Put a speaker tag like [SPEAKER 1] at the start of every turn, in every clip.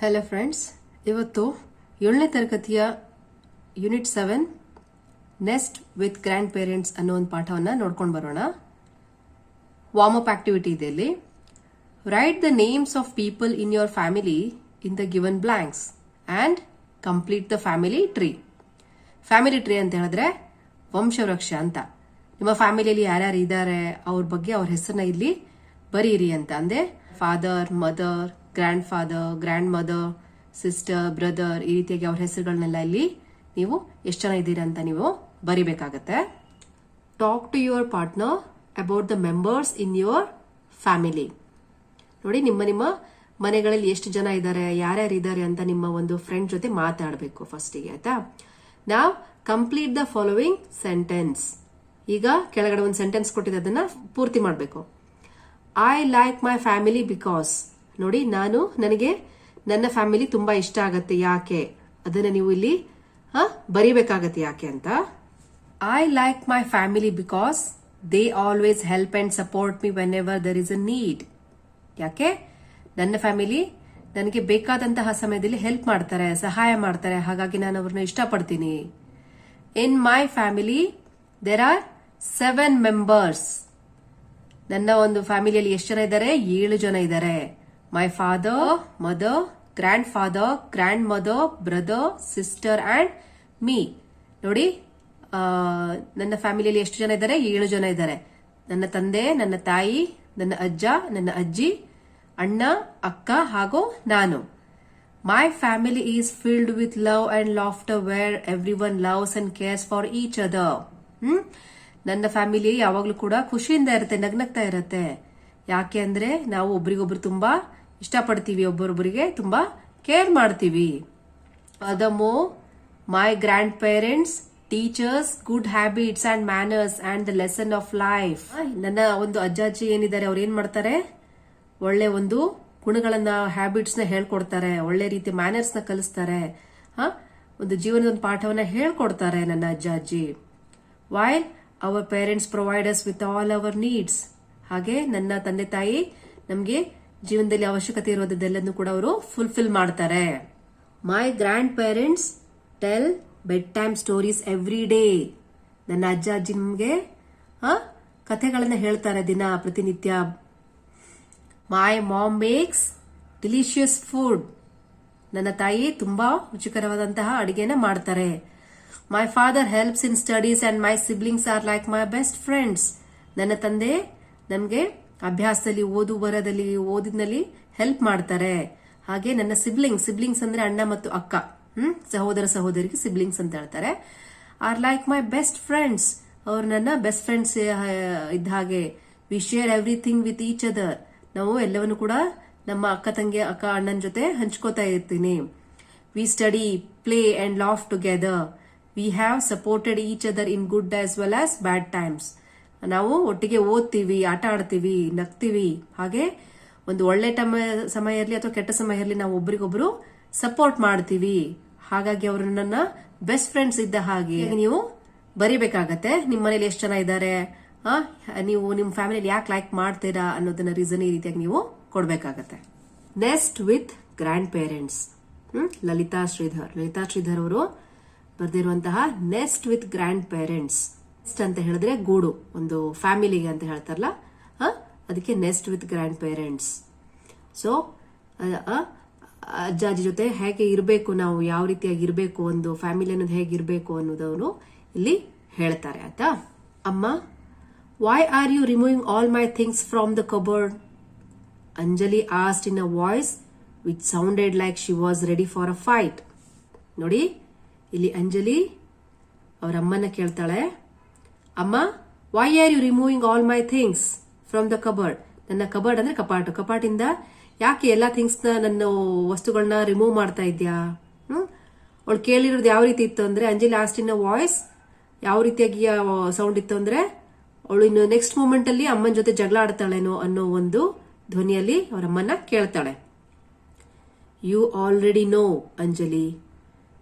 [SPEAKER 1] Hello friends, ಇವತ್ತು 7ನೇ ತರಗತಿಯ unit 7 nest with grandparents ಅನ್ನೋ ಒಂದು ಪಾಠವನ್ನ ನೋಡ್ಕೊಂಡು ಬರೋಣ. ವಾರ್ಮ್ ಅಪ್ ಆಕ್ಟಿವಿಟಿ ಇದೆ ಇಲ್ಲಿ. Right the names of people in your family in the given blanks and complete the family tree. Family tree ಅಂತ ಹೇಳಿದ್ರೆ ವಂಶವೃಕ್ಷ ಅಂತ. ನಿಮ್ಮ ಫ್ಯಾಮಿಲಿಯಲ್ಲಿ ಯಾರ್ಯಾರು ಇದ್ದಾರೆ ಅವ್ರ ಬಗ್ಗೆ ಅವ್ರ ಹೆಸರನ್ನ ಇಲ್ಲಿ ಬರೀರಿ ಅಂತ. ಅಂದ್ರೆ father, mother, grandfather, grand mother, sister, brother, ಈ ರೀತಿಯಾಗಿ ಅವ್ರ ಹೆಸರುಗಳನ್ನೆಲ್ಲ ಇಲ್ಲಿ ನೀವು ಎಷ್ಟು ಜನ ಇದ್ದೀರಾ ಅಂತ ನೀವು ಬರಿಬೇಕಾಗತ್ತೆ. Talk to your partner about the members in your family. ನೋಡಿ, ನಿಮ್ಮ ಮನೆಗಳಲ್ಲಿ ಎಷ್ಟು ಜನ ಇದ್ದಾರೆ, ಯಾರ್ಯಾರು ಇದ್ದಾರೆ ಅಂತ ನಿಮ್ಮ ಒಂದು ಫ್ರೆಂಡ್ ಜೊತೆ ಮಾತಾಡಬೇಕು ಫಸ್ಟಿಗೆ, ಆಯ್ತಾ? ನಾವ್ ಕಂಪ್ಲೀಟ್ ದ ಫಾಲೋವಿಂಗ್ ಸೆಂಟೆನ್ಸ್. ಈಗ ಕೆಳಗಡೆ ಒಂದು ಸೆಂಟೆನ್ಸ್ ಕೊಟ್ಟಿದೆ, ಅದನ್ನ ಪೂರ್ತಿ ಮಾಡಬೇಕು. I like my family because. ನೋಡಿ, ನನಗೆ ನನ್ನ ಫ್ಯಾಮಿಲಿ ತುಂಬಾ ಇಷ್ಟ ಆಗತ್ತೆ. ಯಾಕೆ? ಅದನ್ನ ನೀವು ಇಲ್ಲಿ ಬರೀಬೇಕಾಗತ್ತೆ ಯಾಕೆ ಅಂತ. I like my family because they always help and support me whenever there is a need. ಯಾಕೆ? ನನ್ನ ಫ್ಯಾಮಿಲಿ ನನಗೆ ಬೇಕಾದಂತಹ ಸಮಯದಲ್ಲಿ ಹೆಲ್ಪ್ ಮಾಡ್ತಾರೆ, ಸಹಾಯ ಮಾಡ್ತಾರೆ, ಹಾಗಾಗಿ ನಾನು ಅವ್ರನ್ನ ಇಷ್ಟಪಡ್ತೀನಿ. In my family there are 7 members. ನನ್ನ ಒಂದು ಫ್ಯಾಮಿಲಿಯಲ್ಲಿ ಎಷ್ಟು ಜನ ಇದ್ದಾರೆ? 7 ಜನ ಇದ್ದಾರೆ. My father, mother, grandfather, grandmother, brother, sister and me. ನೋಡಿ, ನನ್ನ ಫ್ಯಾಮಿಲಿಯಲ್ಲಿ ಎಷ್ಟು ಜನ ಇದ್ದಾರೆ? 7 ಜನ ಇದ್ದಾರೆ. ನನ್ನ ತಂದೆ, ನನ್ನ ತಾಯಿ, ನನ್ನ ಅಜ್ಜ, ನನ್ನ ಅಜ್ಜಿ, ಅಣ್ಣ, ಅಕ್ಕ ಹಾಗೂ ನಾನು. My family is filled with love and laughter wear every one loves and CARES for each other. ನನ್ನ ಫ್ಯಾಮಿಲಿ ಯಾವಾಗ್ಲೂ ಕೂಡ ಖುಷಿಯಿಂದ ಇರುತ್ತೆ, ನಗ್ನಗ್ತಾ ಇರುತ್ತೆ. ಯಾಕೆ ಅಂದ್ರೆ ನಾವು ಒಬ್ರಿಗೊಬ್ರು ತುಂಬಾ ಇಷ್ಟಪಡ್ತೀವಿ, ಒಬ್ಬರೊಬ್ಬರಿಗೆ ತುಂಬಾ ಕೇರ್ ಮಾಡ್ತೀವಿ. ಅದಮೋ my grandparents teachers good habits and manners and the lesson of life. ನನ್ನ ಒಂದು ಅಜ್ಜಾಜಿ ಏನಿದ್ದಾರೆ, ಅವ್ರು ಏನ್ ಮಾಡ್ತಾರೆ? ಒಳ್ಳೆ ಒಂದು ಗುಣಗಳನ್ನ, ಹ್ಯಾಬಿಟ್ಸ್ ನ ಹೇಳ್ಕೊಡ್ತಾರೆ, ಒಳ್ಳೆ ರೀತಿ ಮ್ಯಾನರ್ಸ್ ನ ಕಲಿಸ್ತಾರೆ, ಒಂದು ಜೀವನದ ಒಂದು ಪಾಠವನ್ನ ಹೇಳ್ಕೊಡ್ತಾರೆ ನನ್ನ ಅಜ್ಜಾಜಿ. While our parents provide us with all our needs. ಹಾಗೆ ನನ್ನ ತಂದೆ ತಾಯಿ ನಮ್ಗೆ ಜೀವನದಲ್ಲಿ ಅವಶ್ಯಕತೆ ಇರೋದೆಲ್ಲದನ್ನು ಕೂಡ ಅವರು ಫುಲ್ಫಿಲ್ ಮಾಡ್ತಾರೆ. My grandparents tell bedtime stories every day. ನನ್ನ ಅಜ್ಜ ಅಜ್ಜಿ ನಮ್ಗೆ ಕಥೆಗಳನ್ನ ಹೇಳ್ತಾರೆ ದಿನ ಪ್ರತಿನಿತ್ಯ. My mom makes delicious food. ನನ್ನ ತಾಯಿ ತುಂಬಾ ರುಚಿಕರವಾದಂತಹ ಅಡಿಗೆನ ಮಾಡ್ತಾರೆ. My father helps in studies and my siblings are like my best friends. ನನ್ನ ತಂದೆ ನಮ್ಗೆ ಅಭ್ಯಾಸದಲ್ಲಿ, ಬರದಲ್ಲಿ, ಓದಿನಲ್ಲಿ ಹೆಲ್ಪ್ ಮಾಡ್ತಾರೆ. ಹಾಗೆ ನನ್ನ ಸಿಬ್ಲಿಂಗ್ಸ್ ಅಂದ್ರೆ ಅಣ್ಣ ಮತ್ತು ಅಕ್ಕ, ಸಹೋದರ ಸಹೋದರಿಗೆ ಸಿಬ್ಲಿಂಗ್ಸ್ ಅಂತ ಹೇಳ್ತಾರೆ. Are like my best friends. ಅವ್ರು ನನ್ನ ಬೆಸ್ಟ್ ಫ್ರೆಂಡ್ಸ್ ಇದ್ದ ಹಾಗೆ. We share everything with each other. ನಾವು ಎಲ್ಲವನ್ನು ಕೂಡ ನಮ್ಮ ಅಕ್ಕ ಅಣ್ಣನ ಜೊತೆ ಹಂಚ್ಕೋತಾ ಇರ್ತೀನಿ. We study, play and laugh together. We have supported each other in good as well as bad times. ನಾವು ಒಟ್ಟಿಗೆ ಓದ್ತೀವಿ, ಆಟ ಆಡ್ತೀವಿ, ನಗ್ತೀವಿ. ಹಾಗೆ ಒಂದು ಒಳ್ಳೆ ಸಮಯ ಇರಲಿ ಅಥವಾ ಕೆಟ್ಟ ಸಮಯ ಇರಲಿ, ನಾವು ಒಬ್ರಿಗೊಬ್ರು ಸಪೋರ್ಟ್ ಮಾಡ್ತೀವಿ. ಹಾಗಾಗಿ ಅವರು ನನ್ನ ಬೆಸ್ಟ್ ಫ್ರೆಂಡ್ಸ್ ಇದ್ದ ಹಾಗೆ ನೀವು ಬರಿಬೇಕಾಗತ್ತೆ. ನಿಮ್ಮ ಮನೇಲಿ ಎಷ್ಟು ಜನ ಇದ್ದಾರೆ, ನೀವು ನಿಮ್ಮ ಫ್ಯಾಮಿಲಿ ಯಾಕೆ ಲೈಕ್ ಮಾಡ್ತೀರಾ ಅನ್ನೋದನ್ನ ರೀಸನ್ ಈ ರೀತಿಯಾಗಿ ನೀವು ಕೊಡ್ಬೇಕಾಗತ್ತೆ. Nest with grandparents. Lalitha Sridhar ಅವರು ಬರ್ದಿರುವಂತಹ nest with grandparents. Nest ಅಂತ ಹೇಳಿದ್ರೆ ಗೂಡು, ಒಂದು ಫ್ಯಾಮಿಲಿಗೆ ಅಂತ ಹೇಳ್ತಾರಲ್ಲ, ಅದಕ್ಕೆ nest with grandparents. So ಅಜ್ಜಾಜಿ ಜೊತೆ ಹೇಗೆ ಇರಬೇಕು, ನಾವು ಯಾವ ರೀತಿಯಾಗಿ ಇರಬೇಕು, ಒಂದು ಫ್ಯಾಮಿಲಿ ಅನ್ನೋದು ಹೇಗಿರ್ಬೇಕು ಅನ್ನೋದವರು ಇಲ್ಲಿ ಹೇಳ್ತಾರೆ, ಆಯ್ತಾ? ಅಮ್ಮ, why are you removing all my things from the cupboard? Anjali asked in a voice which sounded like she was ready for a fight. ನೋಡಿ, ಇಲ್ಲಿ ಅಂಜಲಿ ಅವರ ಅಮ್ಮನ ಕೇಳ್ತಾಳೆ, ಅಮ್ಮ, why are you removing all my things from the cupboard? ನನ್ನ cupboard ಅಂದ್ರೆ ಕಪಾಟಿಂದ ಯಾಕೆ ಎಲ್ಲಾ ಥಿಂಗ್ಸ್ ನನ್ನ ವಸ್ತುಗಳನ್ನ ರಿಮೂವ್ ಮಾಡ್ತಾ ಇದ್ಯಾ? ಅವಳು ಕೇಳಿರೋದು ಯಾವ ರೀತಿ ಇತ್ತು ಅಂದ್ರೆ, ಅಂಜಲಿ ಆಸ್ಟಿನ ವಾಯ್ಸ್ ಯಾವ ರೀತಿಯಾಗಿ ಸೌಂಡ್ ಇತ್ತು ಅಂದ್ರೆ, ಅವಳು ಇನ್ನು ನೆಕ್ಸ್ಟ್ ಮೂಮೆಂಟ್ ಅಲ್ಲಿ ಅಮ್ಮನ ಜೊತೆ ಜಗಳ ಆಡ್ತಾಳೇನೋ ಅನ್ನೋ ಒಂದು ಧ್ವನಿಯಲ್ಲಿ ಅವರ ಅಮ್ಮನ ಕೇಳ್ತಾಳೆ. You already know Anjali,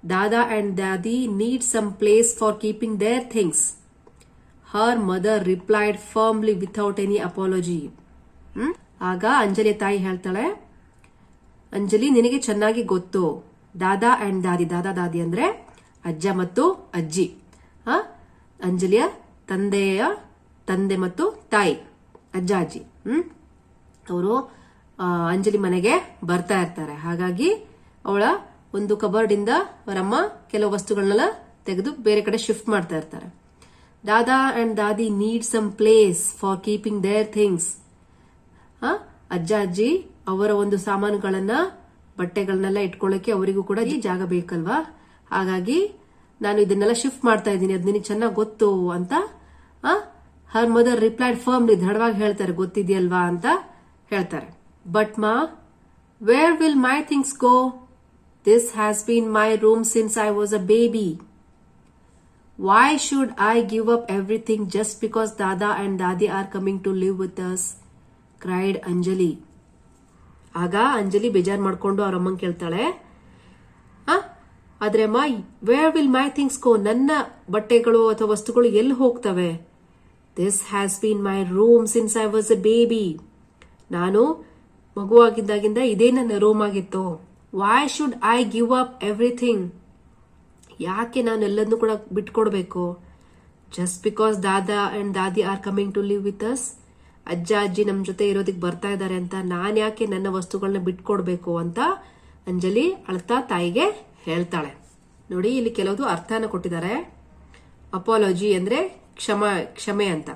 [SPEAKER 1] Dada and Dadi need some place for keeping their things. Her mother replied firmly without any apology. ಆಗ ಅಂಜಲಿ ತಾಯಿ ಹೇಳ್ತಾಳೆ, ಅಂಜಲಿ ನಿನಗೆ ಚೆನ್ನಾಗಿ ಗೊತ್ತು. ದಾದಾ ಅಂಡ್ ದಾದಿ, ದಾದಾ ದಾದಿ ಅಂದ್ರೆ ಅಜ್ಜ ಮತ್ತು ಅಜ್ಜಿ. ಅಂಜಲಿಯ ತಂದೆ ಮತ್ತು ತಾಯಿ, ಅಜ್ಜ ಅಜ್ಜಿ. ಅವರು ಅಂಜಲಿ ಮನೆಗೆ ಬರ್ತಾ ಇರ್ತಾರೆ. ಹಾಗಾಗಿ ಅವಳ ಒಂದು ಕಬರ್ಡ್ ಇಂದ ಅವರಮ್ಮ ಕೆಲವು ವಸ್ತುಗಳನ್ನೆಲ್ಲ ತೆಗೆದು ಬೇರೆ ಕಡೆ ಶಿಫ್ಟ್ ಮಾಡ್ತಾ ಇರ್ತಾರೆ. Dada and Dadi need some place for keeping their things. ಅಜ್ಜ ಅಜ್ಜಿ ಅವರ ಒಂದು ಸಾಮಾನುಗಳನ್ನ, ಬಟ್ಟೆಗಳನ್ನೆಲ್ಲ ಇಟ್ಕೊಳ್ಳಕ್ಕೆ ಅವರಿಗೂ ಕೂಡ ಈ ಜಾಗ ಬೇಕಲ್ವಾ. ಹಾಗಾಗಿ ನಾನು ಇದನ್ನೆಲ್ಲ ಶಿಫ್ಟ್ ಮಾಡ್ತಾ ಇದ್ದೀನಿ, ಅದು ನಿನಗೆ ಚೆನ್ನಾಗಿ ಗೊತ್ತು ಅಂತ ಹರ್ ಮದರ್ ರಿಪ್ಲೈಡ್ ಫರ್ಮ್ಲಿ, ದೃಢವಾಗಿ ಹೇಳ್ತಾರೆ, ಗೊತ್ತಿದೆಯಲ್ವಾ ಅಂತ ಹೇಳ್ತಾರೆ. ಬಟ್ ಮಾ, wear will my things go? This has been my room since I was a baby. Why should I give up everything just because Dada and Dadi are coming to live with us? Cried Anjali. ಆಗ ಅಂಜಲಿ ಬೇಜಾರ್ ಮಾಡ್ಕೊಂಡು ಅವ್ರ ಅಮ್ಮಂಗೆ ಕೇಳ್ತಾಳೆ, ಆದ್ರೆ ಅಮ್ಮ, where will my things go? ನನ್ನ ಬಟ್ಟೆಗಳು ಅಥವಾ ವಸ್ತುಗಳು ಎಲ್ಲಿ ಹೋಗ್ತವೆ? This has been my room since I was a baby. ನಾನು ಮಗುವಾಗಿದ್ದಾಗಿಂದ ಇದೇ ನನ್ನ ರೂಮ್ ಆಗಿತ್ತು. Why should I give up everything? ಯಾಕೆ ನಾನು ಎಲ್ಲದನ್ನು ಕೂಡ ಬಿಟ್ಕೊಡ್ಬೇಕು? Just because Dada and Dadi are coming to live with us, ಅಜ್ಜ ಅಜ್ಜಿ ನಮ್ ಜೊತೆ ಇರೋದಕ್ಕೆ ಬರ್ತಾ ಇದ್ದಾರೆ ಅಂತ ನಾನು ಯಾಕೆ ನನ್ನ ವಸ್ತುಗಳನ್ನ ಬಿಟ್ಕೊಡ್ಬೇಕು ಅಂತ ಅಂಜಲಿ ಅಳ್ತಾ ತಾಯಿಗೆ ಹೇಳ್ತಾಳೆ. ನೋಡಿ, ಇಲ್ಲಿ ಕೆಲವುದು ಅರ್ಥನ ಕೊಟ್ಟಿದ್ದಾರೆ. ಅಪಾಲಜಿ ಅಂದ್ರೆ ಕ್ಷಮೆ ಅಂತ.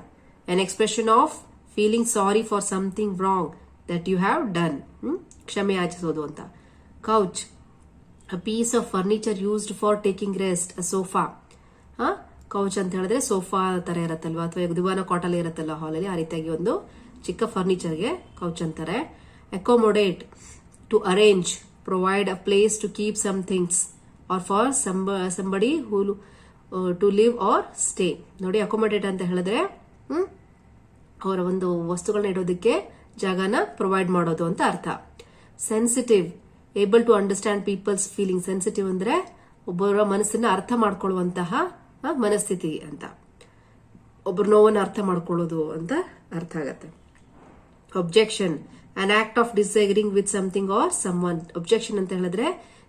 [SPEAKER 1] An expression of feeling sorry for something wrong that you have done. ಕ್ಷಮೆ ಯಾಚಿಸೋದು ಅಂತ. Couch, a piece of furniture used for taking rest, a sofa. Couch ಅಂತ ಹೇಳಿದ್ರೆ ಸೋಫಾ ತರ ಇರತ್ತಲ್ವಾ, ಅಥವಾ ದಿವಾನ ಕಾಟಲ್ಲಿ ಇರತ್ತಲ್ಲ ಹಾಲಲ್ಲಿ, ಆ ರೀತಿಯಾಗಿ ಒಂದು ಚಿಕ್ಕ ಫರ್ನಿಚರ್ಗೆ ಕೌಚ್ ಅಂತಾರೆ. Accommodate, to arrange, provide a place to keep some things or for somebody who to live or stay. ನೋಡಿ, ಅಕೊಮೊಡೇಟ್ ಅಂತ ಹೇಳಿದ್ರೆ ಅವರ ಒಂದು ವಸ್ತುಗಳನ್ನ ಇಡೋದಕ್ಕೆ ಜಾಗನ ಪ್ರೊವೈಡ್ ಮಾಡೋದು ಅಂತ ಅರ್ಥ. Sensitive, able to understand people's feeling. Sensitive ಅಂದ್ರೆ ಒಬ್ಬರ ಮನಸ್ಸನ್ನ ಅರ್ಥ ಮಾಡ್ಕೊಳ್ಳುವಂತಹ ಮನಸ್ಥಿತಿ ಅಂತ. ಒಬ್ಬರ ನೋವನ್ನು ಅರ್ಥ ಮಾಡ್ಕೊಳ್ಳೋದು ಅಂತ ಅರ್ಥ ಆಗತ್ತೆ. Objection, an act of disagreeing with something or someone. Objection ಅಂತ ಹೇಳಿದ್ರೆ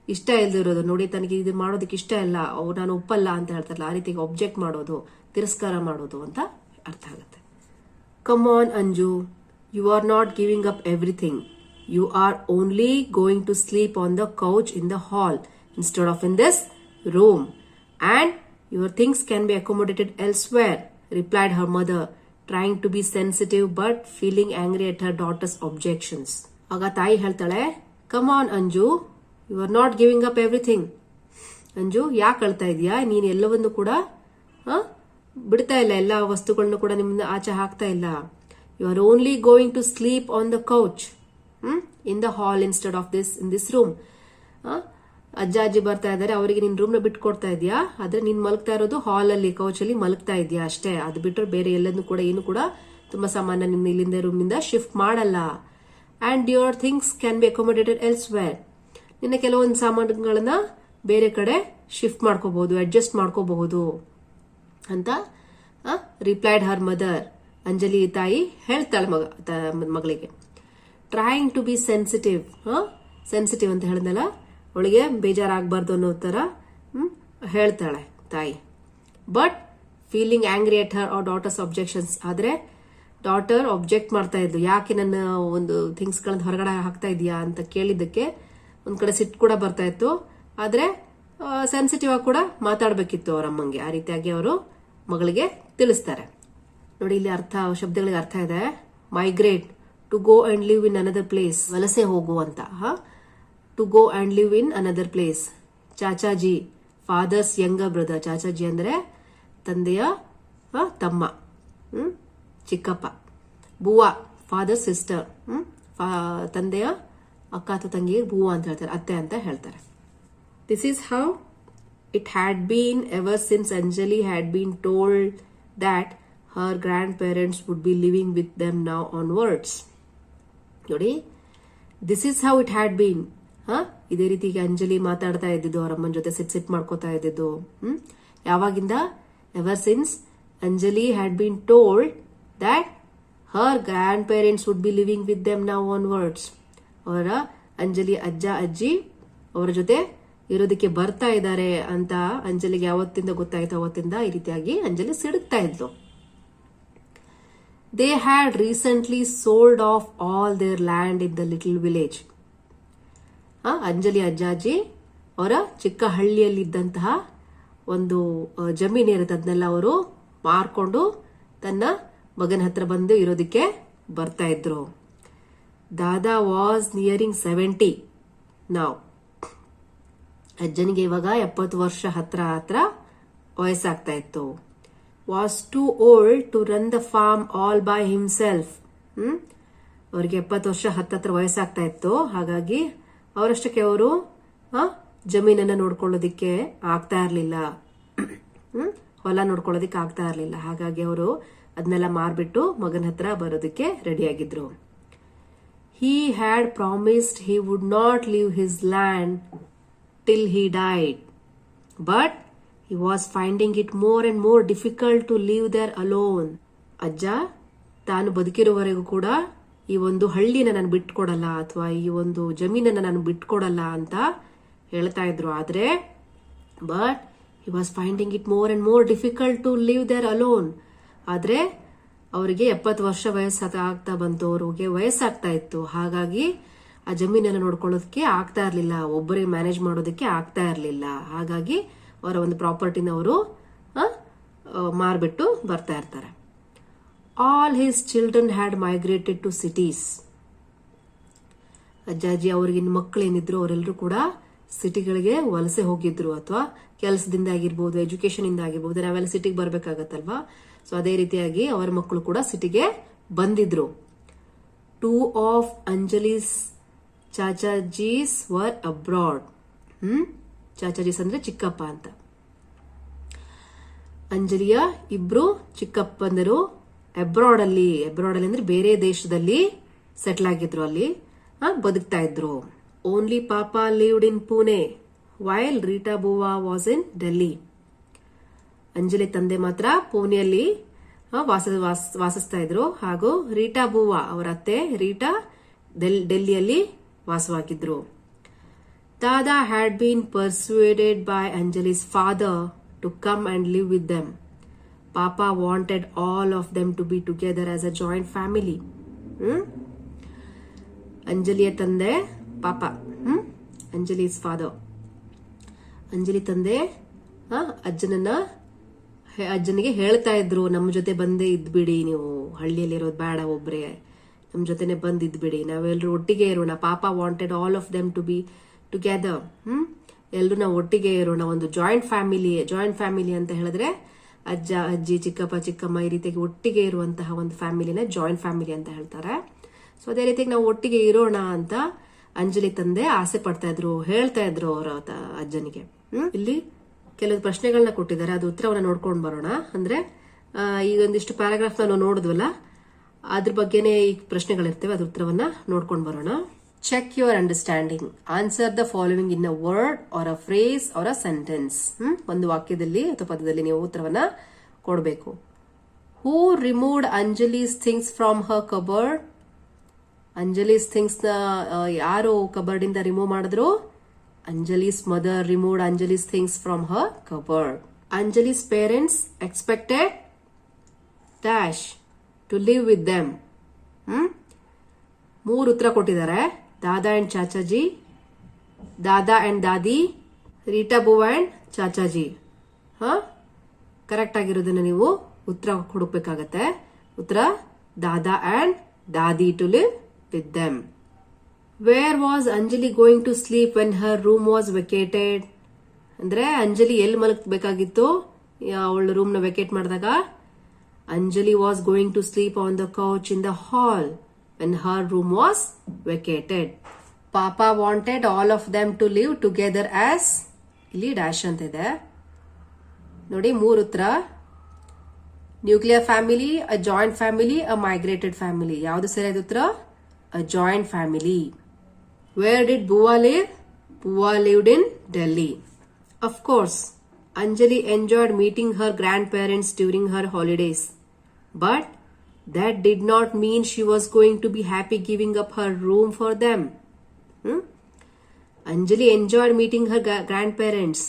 [SPEAKER 1] ಇಷ್ಟ ಇಲ್ದಿರೋದು. ನೋಡಿ, ತನಗೆ ಇದು ಮಾಡೋದಕ್ಕೆ ಇಷ್ಟ ಇಲ್ಲ, ನಾನು ಒಪ್ಪಲ್ಲ ಅಂತ ಹೇಳ್ತಾರಲ್ಲ, ಆ ರೀತಿಗೆ ಒಬ್ಜೆಕ್ಟ್ ಮಾಡೋದು, ತಿರಸ್ಕಾರ ಮಾಡೋದು ಅಂತ ಅರ್ಥ ಆಗತ್ತೆ. Come on Anju, you are not giving up everything. You are only going to sleep on the couch in the hall instead of in this room, and your things can be accommodated elsewhere, replied her mother, trying to be sensitive but feeling angry at her daughter's objections. ಆಗ ತಾಯಿ ಹೇಳ್ತಾಳೆ, come on Anju, you are not giving up everything. Anju, ಯಾಕೆ ಅಳ್ತಾ ಇದೀಯಾ? ನೀನು ಎಲ್ಲವನ್ನು ಕೂಡ ಬಿಡ್ತಾ ಇಲ್ಲ, ಎಲ್ಲ ವಸ್ತುಗಳನ್ನು ಕೂಡ ನಿಮ್ಮನ್ನ ಆಚೆ ಹಾಕ್ತಾ ಇಲ್ಲ. You are only going to sleep on the couch in the hall instead of in this room. ಅಜ್ಜ ಅಜ್ಜಿ ಬರ್ತಾ ಇದಾರೆ, ಅವರಿಗೆ ನಿನ್ ರೂಮ್ ನ ಬಿಟ್ಕೊಡ್ತಾ ಇದೀಯಾ, ಆದ್ರೆ ನೀನ್ ಮಲಗ್ತಾ ಇರೋದು ಹಾಲ್ ಅಲ್ಲಿ, ಕೌಚ್ ಅಲ್ಲಿ ಮಲಗ್ತಾ ಇದೀಯಾ ಅಷ್ಟೇ. ಅದು ಬಿಟ್ಟರೆ ಬೇರೆ ಎಲ್ಲದನ್ನು ಕೂಡ ಏನು ಕೂಡ ತುಂಬಾ ಸಾಮಾನ್ಯ ನಿನ್ನ ಇಲ್ಲಿಂದ ರೂಮ್ ನಿಂದ ಶಿಫ್ಟ್ ಮಾಡಲ್ಲ. And your things can be accommodated elsewhere. ನಿನ್ನ ಕೆಲವೊಂದು ಸಾಮಾನುಗಳನ್ನ ಬೇರೆ ಕಡೆ ಶಿಫ್ಟ್ ಮಾಡ್ಕೋಬಹುದು, ಅಡ್ಜಸ್ಟ್ ಮಾಡ್ಕೋಬಹುದು ಅಂತ ರಿಪ್ಲೈಡ್ ಹರ್ ಮದರ್. ಅಂಜಲಿ ತಾಯಿ ಹೇಳ್ತಾಳೆ ಮಗಳಿಗೆ. Trying to be sensitive, sensitive ಅಂತ ಹೇಳಿದ್ನಲ್ಲ, ಅವಳಿಗೆ ಬೇಜಾರಾಗಬಾರ್ದು ಅನ್ನೋ ತರ ಹೇಳ್ತಾಳೆ ತಾಯಿ. But feeling angry at her daughter's objections. ಆದ್ರೆ ಡಾಟರ್ ಒಬ್ಜೆಕ್ಟ್ ಮಾಡ್ತಾ ಇದ್ಲು, ಯಾಕೆ ನನ್ನ ಒಂದು ಥಿಂಗ್ಸ್ ಗಳನ್ನ ಹೊರಗಡೆ ಹಾಕ್ತಾ ಇದೀಯಾ ಅಂತ ಕೇಳಿದ್ದಕ್ಕೆ ಒಂದ್ ಕಡೆ ಸಿಟ್ಟು ಕೂಡ ಬರ್ತಾ ಇತ್ತು. ಆದ್ರೆ ಸೆನ್ಸಿಟಿವ್ ಆಗಿ ಕೂಡ ಮಾತಾಡ್ಬೇಕಿತ್ತು ಅವ್ರ ಅಮ್ಮಂಗೆ. ಆ ರೀತಿಯಾಗಿ ಅವರು ಮಗಳಿಗೆ ತಿಳಿಸ್ತಾರೆ. ನೋಡಿ, ಇಲ್ಲಿ ಶಬ್ದಗಳಿಗೆ ಅರ್ಥ ಇದೆ. Migrate, to go and live in another place, ವಲಸೆ ಹೋಗುವಂತ. To go and live in another place. Chachaji, father's younger brother. ಚಾಚಾಜಿ ಅಂದ್ರೆ ತಂದೆಯ ತಮ್ಮ, ಚಿಕ್ಕಪ್ಪ. ಬುವಾ, ಫಾದರ್ ಸಿಸ್ಟರ್, ತಂದೆಯ ಅಕ್ಕ ಅಥವಾ ತಂಗಿಗೆ ಬುವಾ ಅಂತ ಹೇಳ್ತಾರೆ, ಅತ್ತೆ ಅಂತ ಹೇಳ್ತಾರೆ. This is how it had been ever since Anjali had been told that her grandparents would be living with them now onwards. ನೋಡಿ, this is how it had been. ಇದೇ ರೀತಿಗೆ ಅಂಜಲಿ ಮಾತಾಡ್ತಾ ಇದ್ದಿದ್ದು, ಅವ್ರ ಅಮ್ಮನ ಜೊತೆ ಸಿಟ್ ಮಾಡ್ಕೋತಾ ಇದ್ದಿದ್ದು ಯಾವಾಗಿಂದ? Ever since Anjali had been told that Har grand parents would be living with them now onwards. ಅವರ ಅಂಜಲಿ ಅಜ್ಜ ಅಜ್ಜಿ ಅವರ ಜೊತೆ ಇರೋದಕ್ಕೆ ಬರ್ತಾ ಇದ್ದಾರೆ ಅಂತ ಅಂಜಲಿಗೆ ಯಾವತ್ತಿಂದ ಗೊತ್ತಾಯ್ತು ಅವತ್ತಿಂದ ಈ ರೀತಿಯಾಗಿ ಅಂಜಲಿ ಸಿಡುಕ್ತಾ ಇದ್ಲು. They had recently sold off all their land in the little village. Anjali ಅಜ್ಜಾಜಿ ಅವರ ಚಿಕ್ಕ ಹಳ್ಳಿಯಲ್ಲಿದ್ದಂತಹ ಒಂದು ಜಮೀನು ಇರುತ್ತೆ, ಅದನ್ನೆಲ್ಲ ಅವರು ಮಾರ್ಕೊಂಡು ತನ್ನ ಮಗನ ಹತ್ರ ಬಂದು ಇರೋದಕ್ಕೆ ಬರ್ತಾ ಇದ್ರು. ದಾದಾ ವಾಸ್ ನಿಯರಿಂಗ್ 70 ನಾವ್. ಅಜ್ಜನಿಗೆ ಇವಾಗ 70 ವರ್ಷ ಹತ್ರ ವಯಸ್ಸಾಗ್ತಾ ಇತ್ತು. Was too old to run the farm all by himself. ಅವ್ರಿಗೆ 70 ವರ್ಷ ಹತ್ತತ್ರ ವಯಸ್ಸಾಗ್ತಾ ಇತ್ತು. ಹಾಗಾಗಿ ಅವರಷ್ಟಕ್ಕೆ ಅವರು ಜಮೀನನ್ನ ನೋಡ್ಕೊಳ್ಳೋದಿಕ್ಕೆ ಆಗ್ತಾ ಇರ್ಲಿಲ್ಲ, ಹೊಲ ನೋಡ್ಕೊಳ್ಳೋದಿಕ್ಕೆ ಆಗ್ತಾ ಇರ್ಲಿಲ್ಲ. ಹಾಗಾಗಿ ಅವರು ಅದನ್ನೆಲ್ಲ ಮಾರ್ಬಿಟ್ಟು ಮಗನ ಹತ್ರ ಬರೋದಕ್ಕೆ ರೆಡಿಯಾಗಿದ್ರು. He had promised he would not leave his land till he died, but he was finding it more and more difficult to live there alone. ಅಜ್ಜ ತಾನು ಬದುಕಿರುವವರೆಗೂ ಕೂಡ ಈ ಒಂದು ಹಳ್ಳಿನ ನಾನು ಬಿಟ್ಕೊಡಲ್ಲ ಅಥವಾ ಈ ಒಂದು ಜಮೀನನ್ನ ನಾನು ಬಿಟ್ಕೊಡಲ್ಲ ಅಂತ ಹೇಳ್ತಾ ಇದ್ರು. ಆದ್ರೆ but he was finding it more and more difficult to live there alone. ಆದ್ರೆ ಅವರಿಗೆ 70 ವರ್ಷ ವಯಸ್ಸಾಗ್ತಾ ಬಂತು, ಅವ್ರಿಗೆ ವಯಸ್ಸಾಗ್ತಾ ಇತ್ತು. ಹಾಗಾಗಿ ಆ ಜಮೀನನ್ನು ನೋಡ್ಕೊಳ್ಳೋದಕ್ಕೆ ಆಗ್ತಾ ಇರ್ಲಿಲ್ಲ, ಒಬ್ಬರಿಗೆ ಮ್ಯಾನೇಜ್ ಮಾಡೋದಕ್ಕೆ ಆಗ್ತಾ ಇರ್ಲಿಲ್ಲ. ಹಾಗಾಗಿ ಅವರ ಒಂದು ಪ್ರಾಪರ್ಟಿನ ಅವರು ಮಾರ್ಬಿಟ್ಟು ಬರ್ತಾ ಇರ್ತಾರೆ. All his children had migrated to cities. ಅಜ್ಜಾಜಿ ಅವ್ರಿಗಿನ ಮಕ್ಕಳೇನಿದ್ರು ಅವರೆಲ್ಲರೂ ಕೂಡ ಸಿಟಿಗಳಿಗೆ ವಲಸೆ ಹೋಗಿದ್ರು, ಅಥವಾ ಕೆಲಸದಿಂದ ಆಗಿರ್ಬೋದು, ಎಜುಕೇಶನ್ ಇಂದ ಆಗಿರ್ಬೋದು. ನಾವೆಲ್ಲ ಸಿಟಿಗೆ ಬರ್ಬೇಕಾಗತ್ತಲ್ವಾ, ಸೊ ಅದೇ ರೀತಿಯಾಗಿ ಅವರ ಮಕ್ಕಳು ಕೂಡ ಸಿಟಿಗೆ ಬಂದಿದ್ರು. 2 ಆಫ್ ಅಂಜಲಿಸ್ ಚಾಚಾಜೀಸ್ ವರ್ ಅಬ್ರಾಡ್. ಚಾಚಾಜೀಸ್ ಅಂದ್ರೆ ಚಿಕ್ಕಪ್ಪ ಅಂತ. ಅಂಜಲಿಯ 2 ಚಿಕ್ಕಪ್ಪಂದರು ಅಬ್ರಾಡ್ ಅಲ್ಲಿ ಅಂದ್ರೆ ಬೇರೆ ದೇಶದಲ್ಲಿ ಸೆಟ್ಲ್ ಆಗಿದ್ರು, ಅಲ್ಲಿ ಬದುಕ್ತಾ ಇದ್ರು. Only Papa lived in Pune while Rita Bua was in Delhi. Anjali ತಂದೆ ಮಾತ್ರ ಪುಣೆಯಲ್ಲಿ ವಾಸಿಸ್ತಾ ಇದ್ರು, ಹಾಗೂ ರೀಟಾ ಬುವಾ ಅವರ ಅತ್ತೆ ರೀಟಾ ಡೆಲ್ಲಿಯಲ್ಲಿ ವಾಸವಾಗಿದ್ರು. Dada had been persuaded by Anjali's father to come and live with them. Papa wanted all of them to be together as a joint family. ಅಂಜಲಿಯ ತಂದೆ ಪಾಪ, ಅಂಜಲಿಸ್ ಫಾದರ್, ಅಂಜಲಿ ತಂದೆ ಅಜ್ಜನಿಗೆ ಹೇಳ್ತಾ ಇದ್ರು, ನಮ್ಮ ಜೊತೆ ಬಂದೇ ಇದ್ಬಿಡಿ, ನೀವು ಹಳ್ಳಿಯಲ್ಲಿರೋದು ಬೇಡ, ಒಬ್ರೆ ನಮ್ಮ ಜೊತೆನೆ ಬಂದ್ ಇದ್ಬಿಡಿ, ನಾವೆಲ್ಲರೂ ಒಟ್ಟಿಗೆ ಇರೋಣ. Papa wanted all of them to be together. ಎಲ್ರು ನಾವು ಒಟ್ಟಿಗೆ ಇರೋಣ, ಒಂದು ಜಾಯಿಂಟ್ ಫ್ಯಾಮಿಲಿ ಅಂತ ಹೇಳಿದ್ರೆ ಅಜ್ಜ ಅಜ್ಜಿ ಚಿಕ್ಕಪ್ಪ ಚಿಕ್ಕಮ್ಮ ಈ ರೀತಿಯಾಗಿ ಒಟ್ಟಿಗೆ ಇರುವಂತಹ ಒಂದು ಫ್ಯಾಮಿಲಿನ ಜಾಯಿಂಟ್ ಫ್ಯಾಮಿಲಿ ಅಂತ ಹೇಳ್ತಾರೆ. ಸೊ ಅದೇ ರೀತಿಯಾಗಿ ನಾವು ಒಟ್ಟಿಗೆ ಇರೋಣ ಅಂತ ಅಂಜಲಿ ತಂದೆ ಆಸೆ ಪಡ್ತಾ ಇದ್ರು, ಹೇಳ್ತಾ ಇದ್ರು ಅವರ ಅಜ್ಜನಿಗೆ. ಇಲ್ಲಿ ಕೆಲವು ಪ್ರಶ್ನೆಗಳನ್ನ ಕೊಟ್ಟಿದ್ದಾರೆ, ಅದು ಉತ್ತರವನ್ನ ನೋಡ್ಕೊಂಡು ಬರೋಣ. ಅಂದ್ರೆ ಈಗ ಒಂದಿಷ್ಟು ಪ್ಯಾರಾಗ್ರಾಫ್ ನಾವು ನೋಡಿದ್ವಲ್ಲ, ಅದ್ರ ಬಗ್ಗೆನೇ ಈ ಪ್ರಶ್ನೆಗಳಿರ್ತವೆ, ಅದ್ರ ಉತ್ತರವನ್ನ ನೋಡ್ಕೊಂಡು ಬರೋಣ. Check your understanding. Answer the following in a word or a phrase or a sentence. ಒಂದು ವಾಕ್ಯದಲ್ಲಿ ಅಥವಾ ಪದದಲ್ಲಿ ನೀವು ಉತ್ತರವನ್ನ ಕೊಡಬೇಕು. Who removed Anjali's things from her cupboard. Anjali's things ನ ಯಾರು ಕಬರ್ಡ್ ಇಂದ ರಿಮೂವ್ ಮಾಡಿದ್ರು? Anjali's mother removed Anjali's things from her cupboard. Anjali's parents expected dash to live with them. 3 ಉತ್ತರ ಕೊಟ್ಟಿದ್ದಾರೆ. Dada and Chachaji, Dada and Dadi, Rita Bua and Chachaji. Correct ಆಗಿರೋದನ್ನ ನೀವು ಉತ್ತರ ಹುಡುಕ್ಬೇಕಾಗತ್ತೆ. ಉತ್ತರ Dada and Dadi to live with them. Where was Anjali going to sleep when her room was vacated? ಅಂದ್ರೆ ಅಂಜಲಿ ಎಲ್ಲಿ ಮಲಗಬೇಕಾಗಿತ್ತು ಅವಳ ರೂಮ್ ನ ವೆಕೇಟ್ ಮಾಡಿದಾಗ? Anjali was going to sleep on the couch in the hall when her room was vacated. Papa wanted all of them to live together as, ಇಲ್ಲಿ dash ಅಂತ ಇದೆ ನೋಡಿ. 3 ಉತ್ತರ. ನ್ಯೂಕ್ಲಿಯರ್ ಫ್ಯಾಮಿಲಿ, ಅ ಜಾಯಿಂಟ್ ಫ್ಯಾಮಿಲಿ, ಅ migrated family. ಯಾವುದು ಸರಿಯಾದ ಉತ್ತರ? ಅ joint family. Where did Bua live? Bua lived in Delhi. Of course, Anjali enjoyed meeting her grandparents during her holidays. But that did not mean she was going to be happy giving up her room for them. Anjali enjoyed meeting her grandparents.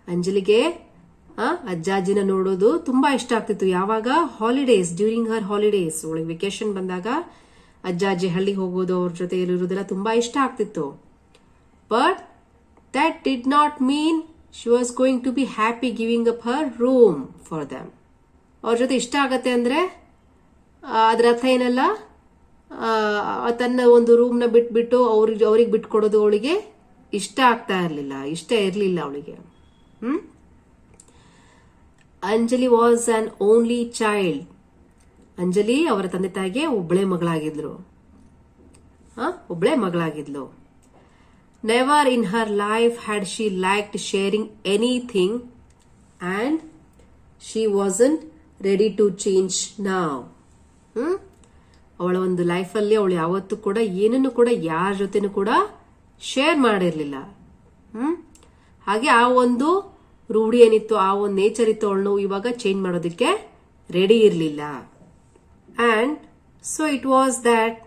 [SPEAKER 1] ಅಂಜಲಿಗೆ ಅಜ್ಜಾಜಿನ ನೋಡೋದು ತುಂಬಾ ಇಷ್ಟ ಆಗ್ತಿತ್ತು. ಯಾವಾಗ? Holidays, during her holidays. ಅವಳಿಗೆ vacation ಬಂದಾಗ ಅಜ್ಜಾಜಿ ಹಳ್ಳಿಗೆ ಹೋಗೋದು, ಅವ್ರ ಜೊತೆ ಇರೋದೆಲ್ಲ ತುಂಬಾ ಇಷ್ಟ ಆಗ್ತಿತ್ತು. But that did not mean she was going to be happy giving up her room for them. ಅವ್ರ ಜೊತೆ ಇಷ್ಟ ಆಗತ್ತೆ ಅಂದ್ರೆ ಅದ್ರ ಅರ್ಥ ಏನಲ್ಲ, ತನ್ನ ಒಂದು ರೂಮ್ನ ಬಿಟ್ಬಿಟ್ಟು ಅವ್ರಿಗೆ ಬಿಟ್ಕೊಡೋದು ಅವಳಿಗೆ ಇಷ್ಟ ಆಗ್ತಾ ಇರ್ಲಿಲ್ಲ, ಇಷ್ಟ ಇರ್ಲಿಲ್ಲ ಅವಳಿಗೆ. Anjali was an only child. Anjali ಅವರ ತಂದೆ ತಾಯಿಗೆ ಒಬ್ಬಳೇ ಮಗಳಾಗಿದ್ಲು. Never in her life had she liked sharing anything and she wasn't ready to change now. ಅವಳ ಒಂದು ಲೈಫಲ್ಲಿ ಅವಳು ಯಾವತ್ತೂ ಕೂಡ ಏನನ್ನು ಕೂಡ ಯಾರ ಜೊತೆನೂ ಕೂಡ ಶೇರ್ ಮಾಡಿರ್ಲಿಲ್ಲ. ಹಾಗೆ ಆ ಒಂದು ರೂಢಿ ಏನಿತ್ತು, ಆ ಒಂದು ನೇಚರ್ ಇತ್ತು, ಅವಳನ್ನು ಇವಾಗ ಚೇಂಜ್ ಮಾಡೋದಕ್ಕೆ ರೆಡಿ ಇರಲಿಲ್ಲ. And so it was that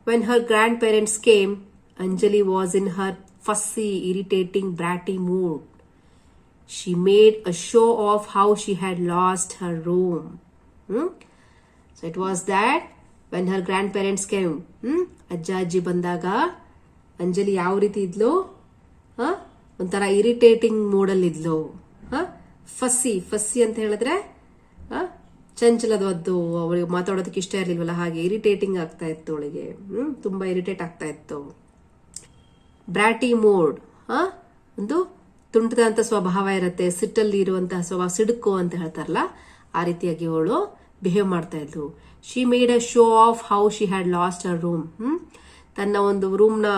[SPEAKER 1] when Har grand parents came, Anjali was in Har fussy, irritating, bratty mood. She made a show of how she had lost her room. So it was that when her grandparents came, ಅಜ್ಜಾಜಿ ಬಂದಾಗ ಅಂಜಲಿ ಯಾವ ರೀತಿ ಇದ್ಲು? ಒಂಥರ irritating ಮೂಡಲ್ಲಿ ಇದ್ಲು. Fussy ಅಂತ ಹೇಳಿದ್ರೆ ಚಂಚಲದದ್ದು, ಅವಳಿಗೆ ಮಾತಾಡೋದಕ್ಕೆ ಇಷ್ಟ ಇರ್ಲಿಲ್ವಲ್ಲ, ಹಾಗೆ ಇರಿಟೇಟಿಂಗ್ ಆಗ್ತಾ ಇತ್ತು ಅವಳಿಗೆ. ತುಂಬಾ ಇರಿಟೇಟ್ ಆಗ್ತಾ ಇತ್ತು. ಬ್ರಾಟಿ ಮೋಡ್, ಒಂದು ತುಂಟದಂತ ಸ್ವಭಾವ ಇರುತ್ತೆ, ಸಿಟ್ಟಲ್ಲಿ ಇರುವಂತಹ ಸ್ವಭಾವ, ಸಿಡುಕು ಅಂತ ಹೇಳ್ತಾರಲ್ಲ, ಆ ರೀತಿಯಾಗಿ ಅವಳು ಬಿಹೇವ್ ಮಾಡ್ತಾ ಇದ್ಲು. She made a show of how she had last Har room. ತನ್ನ ಒಂದು ರೂಮ್ ನ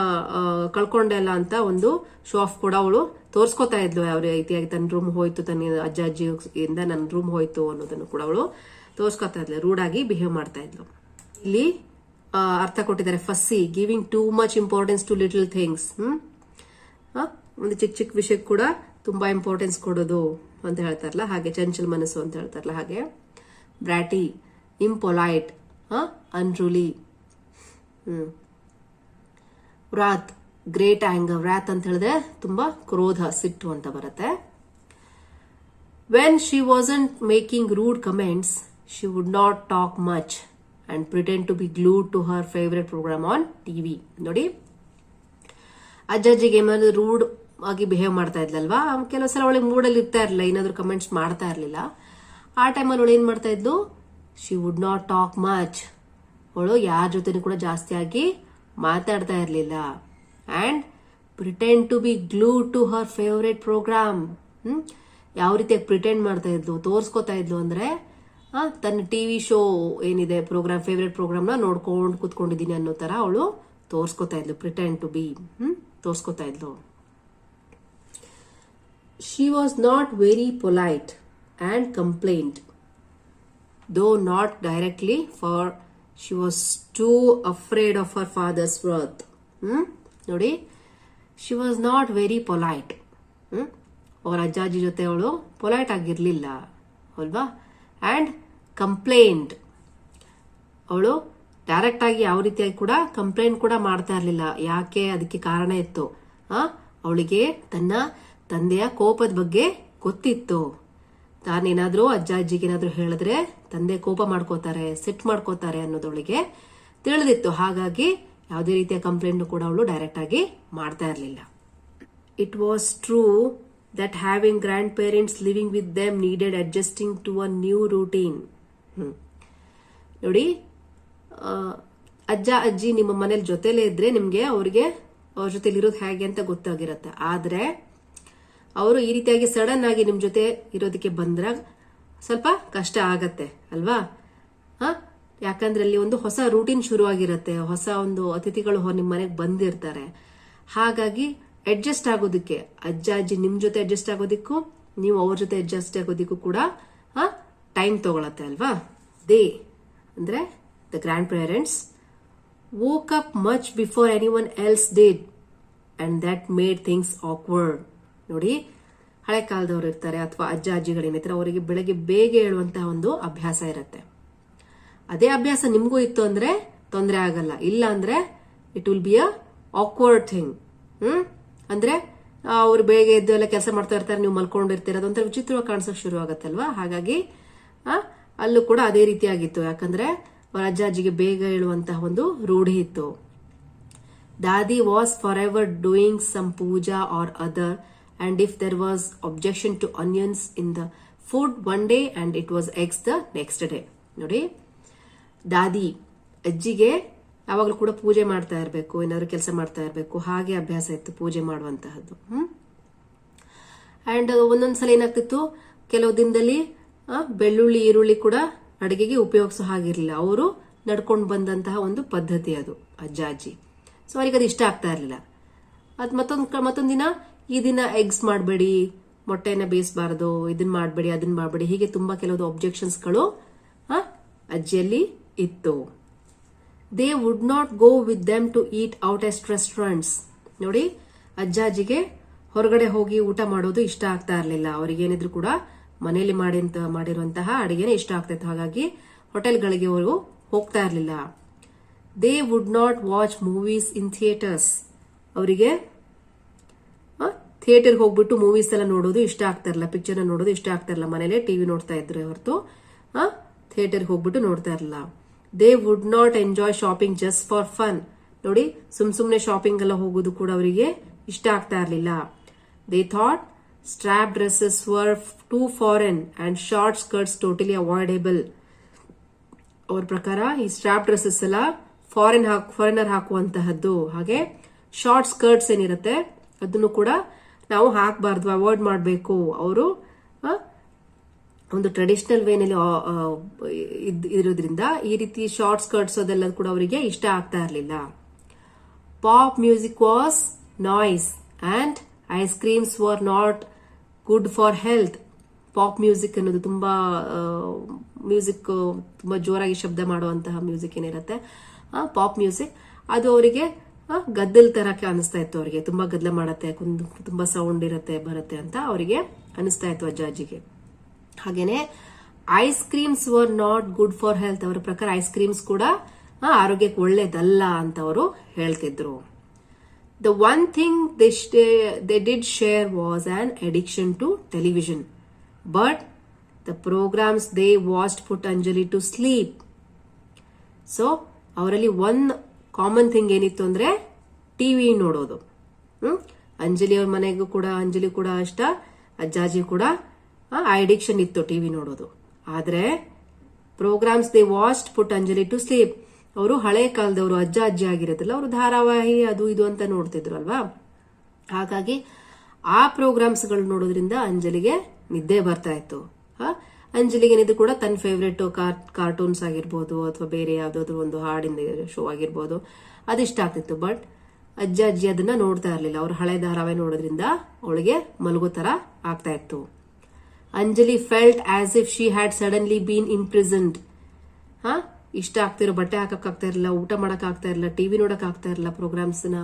[SPEAKER 1] ಕಳ್ಕೊಂಡೆಲ್ಲ ಅಂತ ಒಂದು ಶೋ ಆಫ್ ಕೂಡ ಅವಳು ತೋರ್ಸ್ಕೊತಾ ಇದ್ಲು. ಯಾವ ರೀತಿಯಾಗಿ ತನ್ನ ರೂಮ್ ಹೋಯ್ತು, ತನ್ನ ಅಜ್ಜಾಜಿಯಿಂದ ನನ್ನ ರೂಮ್ ಹೋಯ್ತು ಅನ್ನೋದನ್ನು ಕೂಡ ಅವಳು ತೋರ್ಸ್ಕೊತಾ ಇದ್ಲು. ರೂಢಾಗಿ ಬಿಹೇವ್ ಮಾಡ್ತಾ ಇದ್ಲು. ಇಲ್ಲಿ ಅರ್ಥ ಕೊಟ್ಟಿದ್ದಾರೆ, fussy, giving too much importance to little things. ಒಂದು ಚಿಕ್ಕ ವಿಷಯಕ್ಕೆ ಕೂಡ ತುಂಬಾ ಇಂಪಾರ್ಟೆನ್ಸ್ ಕೊಡೋದು ಅಂತ ಹೇಳ್ತಾರಲ್ಲ, ಹಾಗೆ ಚಂಚಲ ಮನಸ್ಸು ಅಂತ ಹೇಳ್ತಾರಲ್ಲ, ಹಾಗೆ ಬ್ರಾಟಿ, ಇಂಪೊಲೈಟ್, ಅನ್ರೂಲಿ. ವ್ರಾತ್, ಗ್ರೇಟ್ ಆಂಗರ್. ವ್ರಾತ್ ಅಂತ ಹೇಳಿದ್ರೆ ತುಂಬಾ ಕ್ರೋಧ, ಸಿಟ್ಟು ಅಂತ ಬರುತ್ತೆ. When she wasn't making rude comments, she would not talk much and pretend to be glued to her favorite program on TV. ನೋಡಿ, ಅಜ್ಜಾಜಿಗೆ ಏನಾದ್ರು ರೂಡ್ ಆಗಿ ಬಿಹೇವ್ ಮಾಡ್ತಾ ಇದ್ಲಲ್ವಾ, ಕೆಲವು ಸಲ ಅವಳಿಗೆ ಮೂಡಲ್ಲಿ ಇರ್ತಾ ಇರಲಿಲ್ಲ, ಏನಾದ್ರು ಕಮೆಂಟ್ಸ್ ಮಾಡ್ತಾ ಇರಲಿಲ್ಲ. ಆ ಟೈಮಲ್ಲಿ ಅವಳು ಏನ್ ಮಾಡ್ತಾ ಇದ್ಲು? She would not talk much. ಅವಳು ಯಾರ ಜೊತೆನೂ ಕೂಡ ಜಾಸ್ತಿಯಾಗಿ ಮಾತಾಡ್ತಾ ಇರಲಿಲ್ಲ. And pretend to be glued to her favourite programme. ಯಾವ ರೀತಿಯಾಗಿ ಪ್ರಿಟೆಂಡ್ ಮಾಡ್ತಾ ಇದ್ಲು, ತೋರ್ಸ್ಕೊತಾ ಇದ್ಲು ಅಂದ್ರೆ, ತನ್ನ ಟಿವಿ ಶೋ ಏನಿದೆ ಪ್ರೋಗ್ರಾಮ್, ಫೇವ್ರೆಟ್ ಪ್ರೋಗ್ರಾಮ್ನ ನೋಡ್ಕೊಂಡು ಕೂತ್ಕೊಂಡಿದ್ದೀನಿ ಅನ್ನೋ ತರ ಅವಳು ತೋರ್ಸ್ಕೊತಾ ಇದ್ಲು. ಪ್ರಿಟೆಂಡ್ ಟು ಬಿ ತೋರ್ಸ್ಕೊತಾ ಇದ್ಲು. She was not very polite and complaint, though not directly, for she was too afraid of her father's wrath. ನೋಡಿ, she was not very polite. ಅವರ ಅಜ್ಜಾಜಿ ಜೊತೆ ಅವಳು ಪೊಲೈಟ್ ಆಗಿರ್ಲಿಲ್ಲ ಅಲ್ವಾ. ಅಂಡ್ ಕಂಪ್ಲೇಂಟ್, ಅವಳು ಡೈರೆಕ್ಟ್ ಆಗಿ ಯಾವ ರೀತಿಯಾಗಿ ಕೂಡ ಕಂಪ್ಲೇಂಟ್ ಕೂಡ ಮಾಡ್ತಾ ಇರ್ಲಿಲ್ಲ. ಯಾಕೆ? ಅದಕ್ಕೆ ಕಾರಣ ಇತ್ತು. ಅವಳಿಗೆ ತನ್ನ ತಂದೆಯ ಕೋಪದ ಬಗ್ಗೆ ಗೊತ್ತಿತ್ತು. ತಾನೇನಾದ್ರೂ ಅಜ್ಜಾಜಿಗೆ ಏನಾದ್ರೂ ಹೇಳಿದ್ರೆ ತಂದೆ ಕೋಪ ಮಾಡ್ಕೋತಾರೆ, ಸಿಟ್ ಮಾಡ್ಕೋತಾರೆ ಅನ್ನೋದವಳಿಗೆ ತಿಳಿದಿತ್ತು. ಹಾಗಾಗಿ ಯಾವುದೇ ರೀತಿಯ ಕಂಪ್ಲೇಂಟ್ ಕೂಡ ಅವಳು ಡೈರೆಕ್ಟ್ ಆಗಿ ಮಾಡ್ತಾ ಇರ್ಲಿಲ್ಲ. It was true that having grandparents living with them needed adjusting to a new routine. ನೋಡಿ, ಅಜ್ಜ ಅಜ್ಜಿ ನಿಮ್ಮ ಮನೇಲಿ ಜೊತೆಲೇ ಇದ್ರೆ ನಿಮ್ಗೆ ಅವ್ರ ಜೊತೆಲಿ ಇರೋದು ಹೇಗೆ ಅಂತ ಗೊತ್ತಾಗಿರತ್ತೆ. ಆದ್ರೆ ಅವರು ಈ ರೀತಿಯಾಗಿ ಸಡನ್ ಆಗಿ ನಿಮ್ ಜೊತೆ ಇರೋದಕ್ಕೆ ಬಂದ್ರೆ ಸ್ವಲ್ಪ ಕಷ್ಟ ಆಗತ್ತೆ ಅಲ್ವಾ. ಯಾಕಂದ್ರೆ ಅಲ್ಲಿ ಒಂದು ಹೊಸ ರೂಟೀನ್ ಶುರು ಆಗಿರತ್ತೆ, ಹೊಸ ಒಂದು ಅತಿಥಿಗಳು ನಿಮ್ ಮನೆಗೆ ಬಂದಿರ್ತಾರೆ. ಹಾಗಾಗಿ ಅಡ್ಜಸ್ಟ್ ಆಗೋದಕ್ಕೆ, ಅಜ್ಜ ಅಜ್ಜಿ ನಿಮ್ ಜೊತೆ ಅಡ್ಜಸ್ಟ್ ಆಗೋದಿಕ್ಕೂ ನೀವು ಅವ್ರ ಜೊತೆ ಅಡ್ಜಸ್ಟ್ ಆಗೋದಿಕ್ಕೂ ಕೂಡ ಟೈಮ್ ತಗೊಳತ್ತೆ ಅಲ್ವಾ. ದೇ ಅಂದ್ರೆ the grand parents woke up much before anyone else did and that made things awkward. ನೋಡಿ, ಹಳೆ ಕಾಲದವ್ರು ಇರ್ತಾರೆ ಅಥವಾ ಅಜ್ಜ ಅಜ್ಜಿಗಳೇನಿರ್ತಾರೆ, ಅವರಿಗೆ ಬೆಳಗ್ಗೆ ಬೇಗ ಹೇಳುವಂತಹ ಒಂದು ಅಭ್ಯಾಸ ಇರುತ್ತೆ. ಅದೇ ಅಭ್ಯಾಸ ನಿಮ್ಗೂ ಇತ್ತು ಅಂದ್ರೆ ತೊಂದರೆ ಆಗಲ್ಲ, ಇಲ್ಲ ಅಂದ್ರೆ it will be a awkward thing. ಅಂದ್ರೆ ಅವ್ರು ಬೇಗ ಎದ್ದು ಎಲ್ಲ ಕೆಲಸ ಮಾಡ್ತಾ ಇರ್ತಾರೆ, ನೀವು ಮಲ್ಕೊಂಡಿರ್ತೀರ, ಅದೊಂಥರ ವಿಚಿತ್ರವಾಗಿ ಕಾಣಿಸೋಕೆ ಶುರು ಆಗತ್ತಲ್ವಾ. ಹಾಗಾಗಿ ಅಲ್ಲೂ ಕೂಡ ಅದೇ ರೀತಿ ಆಗಿತ್ತು. ಯಾಕಂದ್ರೆ ಅವರ ಅಜ್ಜಾಜಿಗೆ ಬೇಗ ಹೇಳುವಂತಹ ಒಂದು ರೂಢಿ ಇತ್ತು. Dadi was forever doing some puja or other, and if there was objection to onions in the food one day and it was eggs the next day. ನೋಡಿ, ದಾದಿ ಅಜ್ಜಿಗೆ ಯಾವಾಗಲೂ ಕೂಡ ಪೂಜೆ ಮಾಡ್ತಾ ಇರಬೇಕು, ಏನಾದ್ರು ಕೆಲಸ ಮಾಡ್ತಾ ಇರಬೇಕು, ಹಾಗೆ ಅಭ್ಯಾಸ ಇತ್ತು ಪೂಜೆ ಮಾಡುವಂತಹದ್ದು. ಅಂಡ್ ಒಂದೊಂದ್ಸಲ ಏನಾಗ್ತಿತ್ತು, ಕೆಲವು ದಿನದಲ್ಲಿ ಬೆಳ್ಳುಳ್ಳಿ ಈರುಳ್ಳಿ ಕೂಡ ಅಡಿಗೆಗೆ ಉಪಯೋಗಿಸೋ ಹಾಗಿರ್ಲಿಲ್ಲ. ಅವರು ನಡ್ಕೊಂಡು ಬಂದಂತಹ ಒಂದು ಪದ್ಧತಿ ಅದು ಅಜ್ಜಿ. ಸೊ ಅವ್ರಿಗೆ ಅದು ಇಷ್ಟ ಆಗ್ತಾ ಇರಲಿಲ್ಲ. ಅದು ಮತ್ತೊಂದು ದಿನ, ಈ ದಿನ ಎಗ್ಸ್ ಮಾಡಬೇಡಿ, ಮೊಟ್ಟೆನ ಬೇಯಿಸಬಾರ್ದು, ಇದನ್ನ ಮಾಡಬೇಡಿ, ಅದನ್ನ ಮಾಡಬೇಡಿ, ಹೀಗೆ ತುಂಬಾ ಕೆಲವು ಅಬ್ಜೆಕ್ಷನ್ಸ್ಗಳು ಅಜ್ಜಿಯಲ್ಲಿ ಇತ್ತು. They would not go with them to eat out at restaurants. ನೋಡಿ, ಅಜ್ಜಿಗೆ ಹೊರಗಡೆ ಹೋಗಿ ಊಟ ಮಾಡೋದು ಇಷ್ಟ ಆಗ್ತಾ ಇರಲಿಲ್ಲ. ಅವರಿಗೇನಿದ್ರು ಕೂಡ ಮನೆಯಲ್ಲಿ ಮಾಡಿರುವಂತಹ ಅಡಿಗೆನೇ ಇಷ್ಟ ಆಗ್ತಾ. ಹಾಗಾಗಿ ಹೋಟೆಲ್ಗಳಿಗೆ ಅವರು ಹೋಗ್ತಾ ಇರಲಿಲ್ಲ. They would not watch movies in theatres. ಅವರಿಗೆ ಥಿಯೇಟರ್ಗೆ ಹೋಗ್ಬಿಟ್ಟು ಮೂವೀಸ್ ಎಲ್ಲ ನೋಡೋದು ಇಷ್ಟ ಆಗ್ತಾ ಇರಲಿಲ್ಲ, ಪಿಕ್ಚರ್ ನೋಡೋದು ಇಷ್ಟ ಆಗ್ತಾ ಇರಲಿಲ್ಲ. ಮನೇಲೆ ಟಿವಿ ನೋಡ್ತಾ ಇದ್ರೆ ಹೊರತು ಥಿಯೇಟರ್ಗೆ ಹೋಗ್ಬಿಟ್ಟು ನೋಡ್ತಾ ಇರಲಿಲ್ಲ. They would not enjoy shopping just for fun. ನೋಡಿ, ಸುಮ್ನೆ ಶಾಪಿಂಗ್ ಎಲ್ಲ ಹೋಗೋದು ಕೂಡ ಅವರಿಗೆ ಇಷ್ಟ ಆಗ್ತಾ ಇರಲಿಲ್ಲ. They thought strap dresses were too foreign and short skirts totally avoidable. ಅವ್ರ ಪ್ರಕಾರ ಈ ಸ್ಟ್ರಾಪ್ ಡ್ರೆಸ್ಸಸ್ ಎಲ್ಲ ಫಾರಿನರ್ ಹಾಕುವಂತಹದ್ದು, ಹಾಗೆ ಶಾರ್ಟ್ ಸ್ಕರ್ಟ್ಸ್ ಏನಿರುತ್ತೆ ಅದನ್ನು ಕೂಡ ನಾವು ಹಾಕಬಾರ್ದು, ಅವಾಯ್ಡ್ ಮಾಡಬೇಕು. ಅವರು ಒಂದು ಟ್ರೆಡಿಷನಲ್ ವೇನಲ್ಲಿ ಇರೋದ್ರಿಂದ ಈ ರೀತಿ ಶಾರ್ಟ್ ಸ್ಕರ್ಟ್ಸ್ ಅದೆಲ್ಲ ಕೂಡ ಅವರಿಗೆ ಇಷ್ಟ ಆಗ್ತಾ ಇರಲಿಲ್ಲ. Pop music was noise and ice creams were not good for health. Pop music ಅನ್ನೋದು ತುಂಬಾ ಮ್ಯೂಸಿಕ್, ತುಂಬಾ ಜೋರಾಗಿ ಶಬ್ದ ಮಾಡುವಂತಹ ಮ್ಯೂಸಿಕ್ ಏನಿರುತ್ತೆ, ಪಾಪ್ ಮ್ಯೂಸಿಕ್, ಅದು ಅವರಿಗೆ ಗದ್ದಲ್ ತರಕ್ಕೆ ಅನಿಸ್ತಾ ಇತ್ತು. ಅವರಿಗೆ ತುಂಬಾ ಗದ್ದಲ ಮಾಡತ್ತೆ, ತುಂಬಾ ಸೌಂಡ್ ಇರುತ್ತೆ ಬರುತ್ತೆ ಅಂತ ಅವರಿಗೆ ಅನಿಸ್ತಾ ಇತ್ತು ಅಜ್ಜಿಗೆ. ಹಾಗೇನೆ ice creams were not good for health. ಅವರ ಪ್ರಕಾರ ಐಸ್ ಕ್ರೀಮ್ಸ್ ಕೂಡ ಆರೋಗ್ಯಕ್ಕೆ ಒಳ್ಳೇದಲ್ಲ ಅಂತ ಅವರು ಹೇಳ್ತಿದ್ರು. The one thing they did share was an addiction to television, but the programmes they watched put Anjali to sleep. So ಅವರಲ್ಲಿ ಒನ್ ಕಾಮನ್ ಥಿಂಗ್ ಏನಿತ್ತು ಅಂದ್ರೆ ಟಿವಿ ನೋಡೋದು. ಅಂಜಲಿ ಅವ್ರ ಮನೆಗೂ ಕೂಡ, ಅಂಜಲಿ ಕೂಡ ಅಷ್ಟ, ಅಜ್ಜಾಜಿ ಕೂಡ ಅಡಿಕ್ಷನ್ ಇತ್ತು ಟಿವಿ ನೋಡೋದು. ಆದ್ರೆ programmes they watched put Anjali to sleep. ಅವರು ಹಳೆ ಕಾಲದವರು, ಅಜ್ಜಿ ಆಗಿರೋದಿಲ್ಲ, ಅವರು ಧಾರಾವಾಹಿ ಅದು ಇದು ಅಂತ ನೋಡ್ತಿದ್ರು ಅಲ್ವಾ. ಹಾಗಾಗಿ ಆ ಪ್ರೋಗ್ರಾಮ್ಸ್ ಗಳು ನೋಡೋದ್ರಿಂದ ಅಂಜಲಿಗೆ ನಿದ್ದೆ ಬರ್ತಾ ಇತ್ತು. ಅಂಜಲಿಗೆ ಏನಿದ್ರು ಕೂಡ ತನ್ನ ಫೇವ್ರೆಟ್ ಕಾರ್ಟೂನ್ಸ್ ಆಗಿರ್ಬೋದು ಅಥವಾ ಬೇರೆ ಯಾವ್ದಾದ್ರು ಒಂದು ಹಾಡಿನ ಶೋ ಆಗಿರ್ಬೋದು ಅದಿಷ್ಟ ಆಗ್ತಿತ್ತು. ಬಟ್ ಅಜ್ಜಿ ಅದನ್ನ ನೋಡ್ತಾ ಇರ್ಲಿಲ್ಲ. ಅವ್ರು ಹಳೆ ಧಾರಾವಾಹಿ ನೋಡೋದ್ರಿಂದ ಅವಳಿಗೆ ಮಲಗೋ ತರ ಆಗ್ತಾ ಇತ್ತು. Anjali felt as if she had suddenly been imprisoned. ಇಷ್ಟ ಆಗ್ತಿರೋ ಬಟ್ಟೆ ಹಾಕಕ್ ಆಗ್ತಾ ಇರಲಿಲ್ಲ, ಊಟ ಮಾಡಕ್ ಆಗ್ತಾ ಇರಲಿಲ್ಲ, ಟಿವಿ ನೋಡಕ್ ಆಗ್ತಾ ಇರಲಿಲ್ಲ ಪ್ರೋಗ್ರಾಮ್ಸ್ ನ.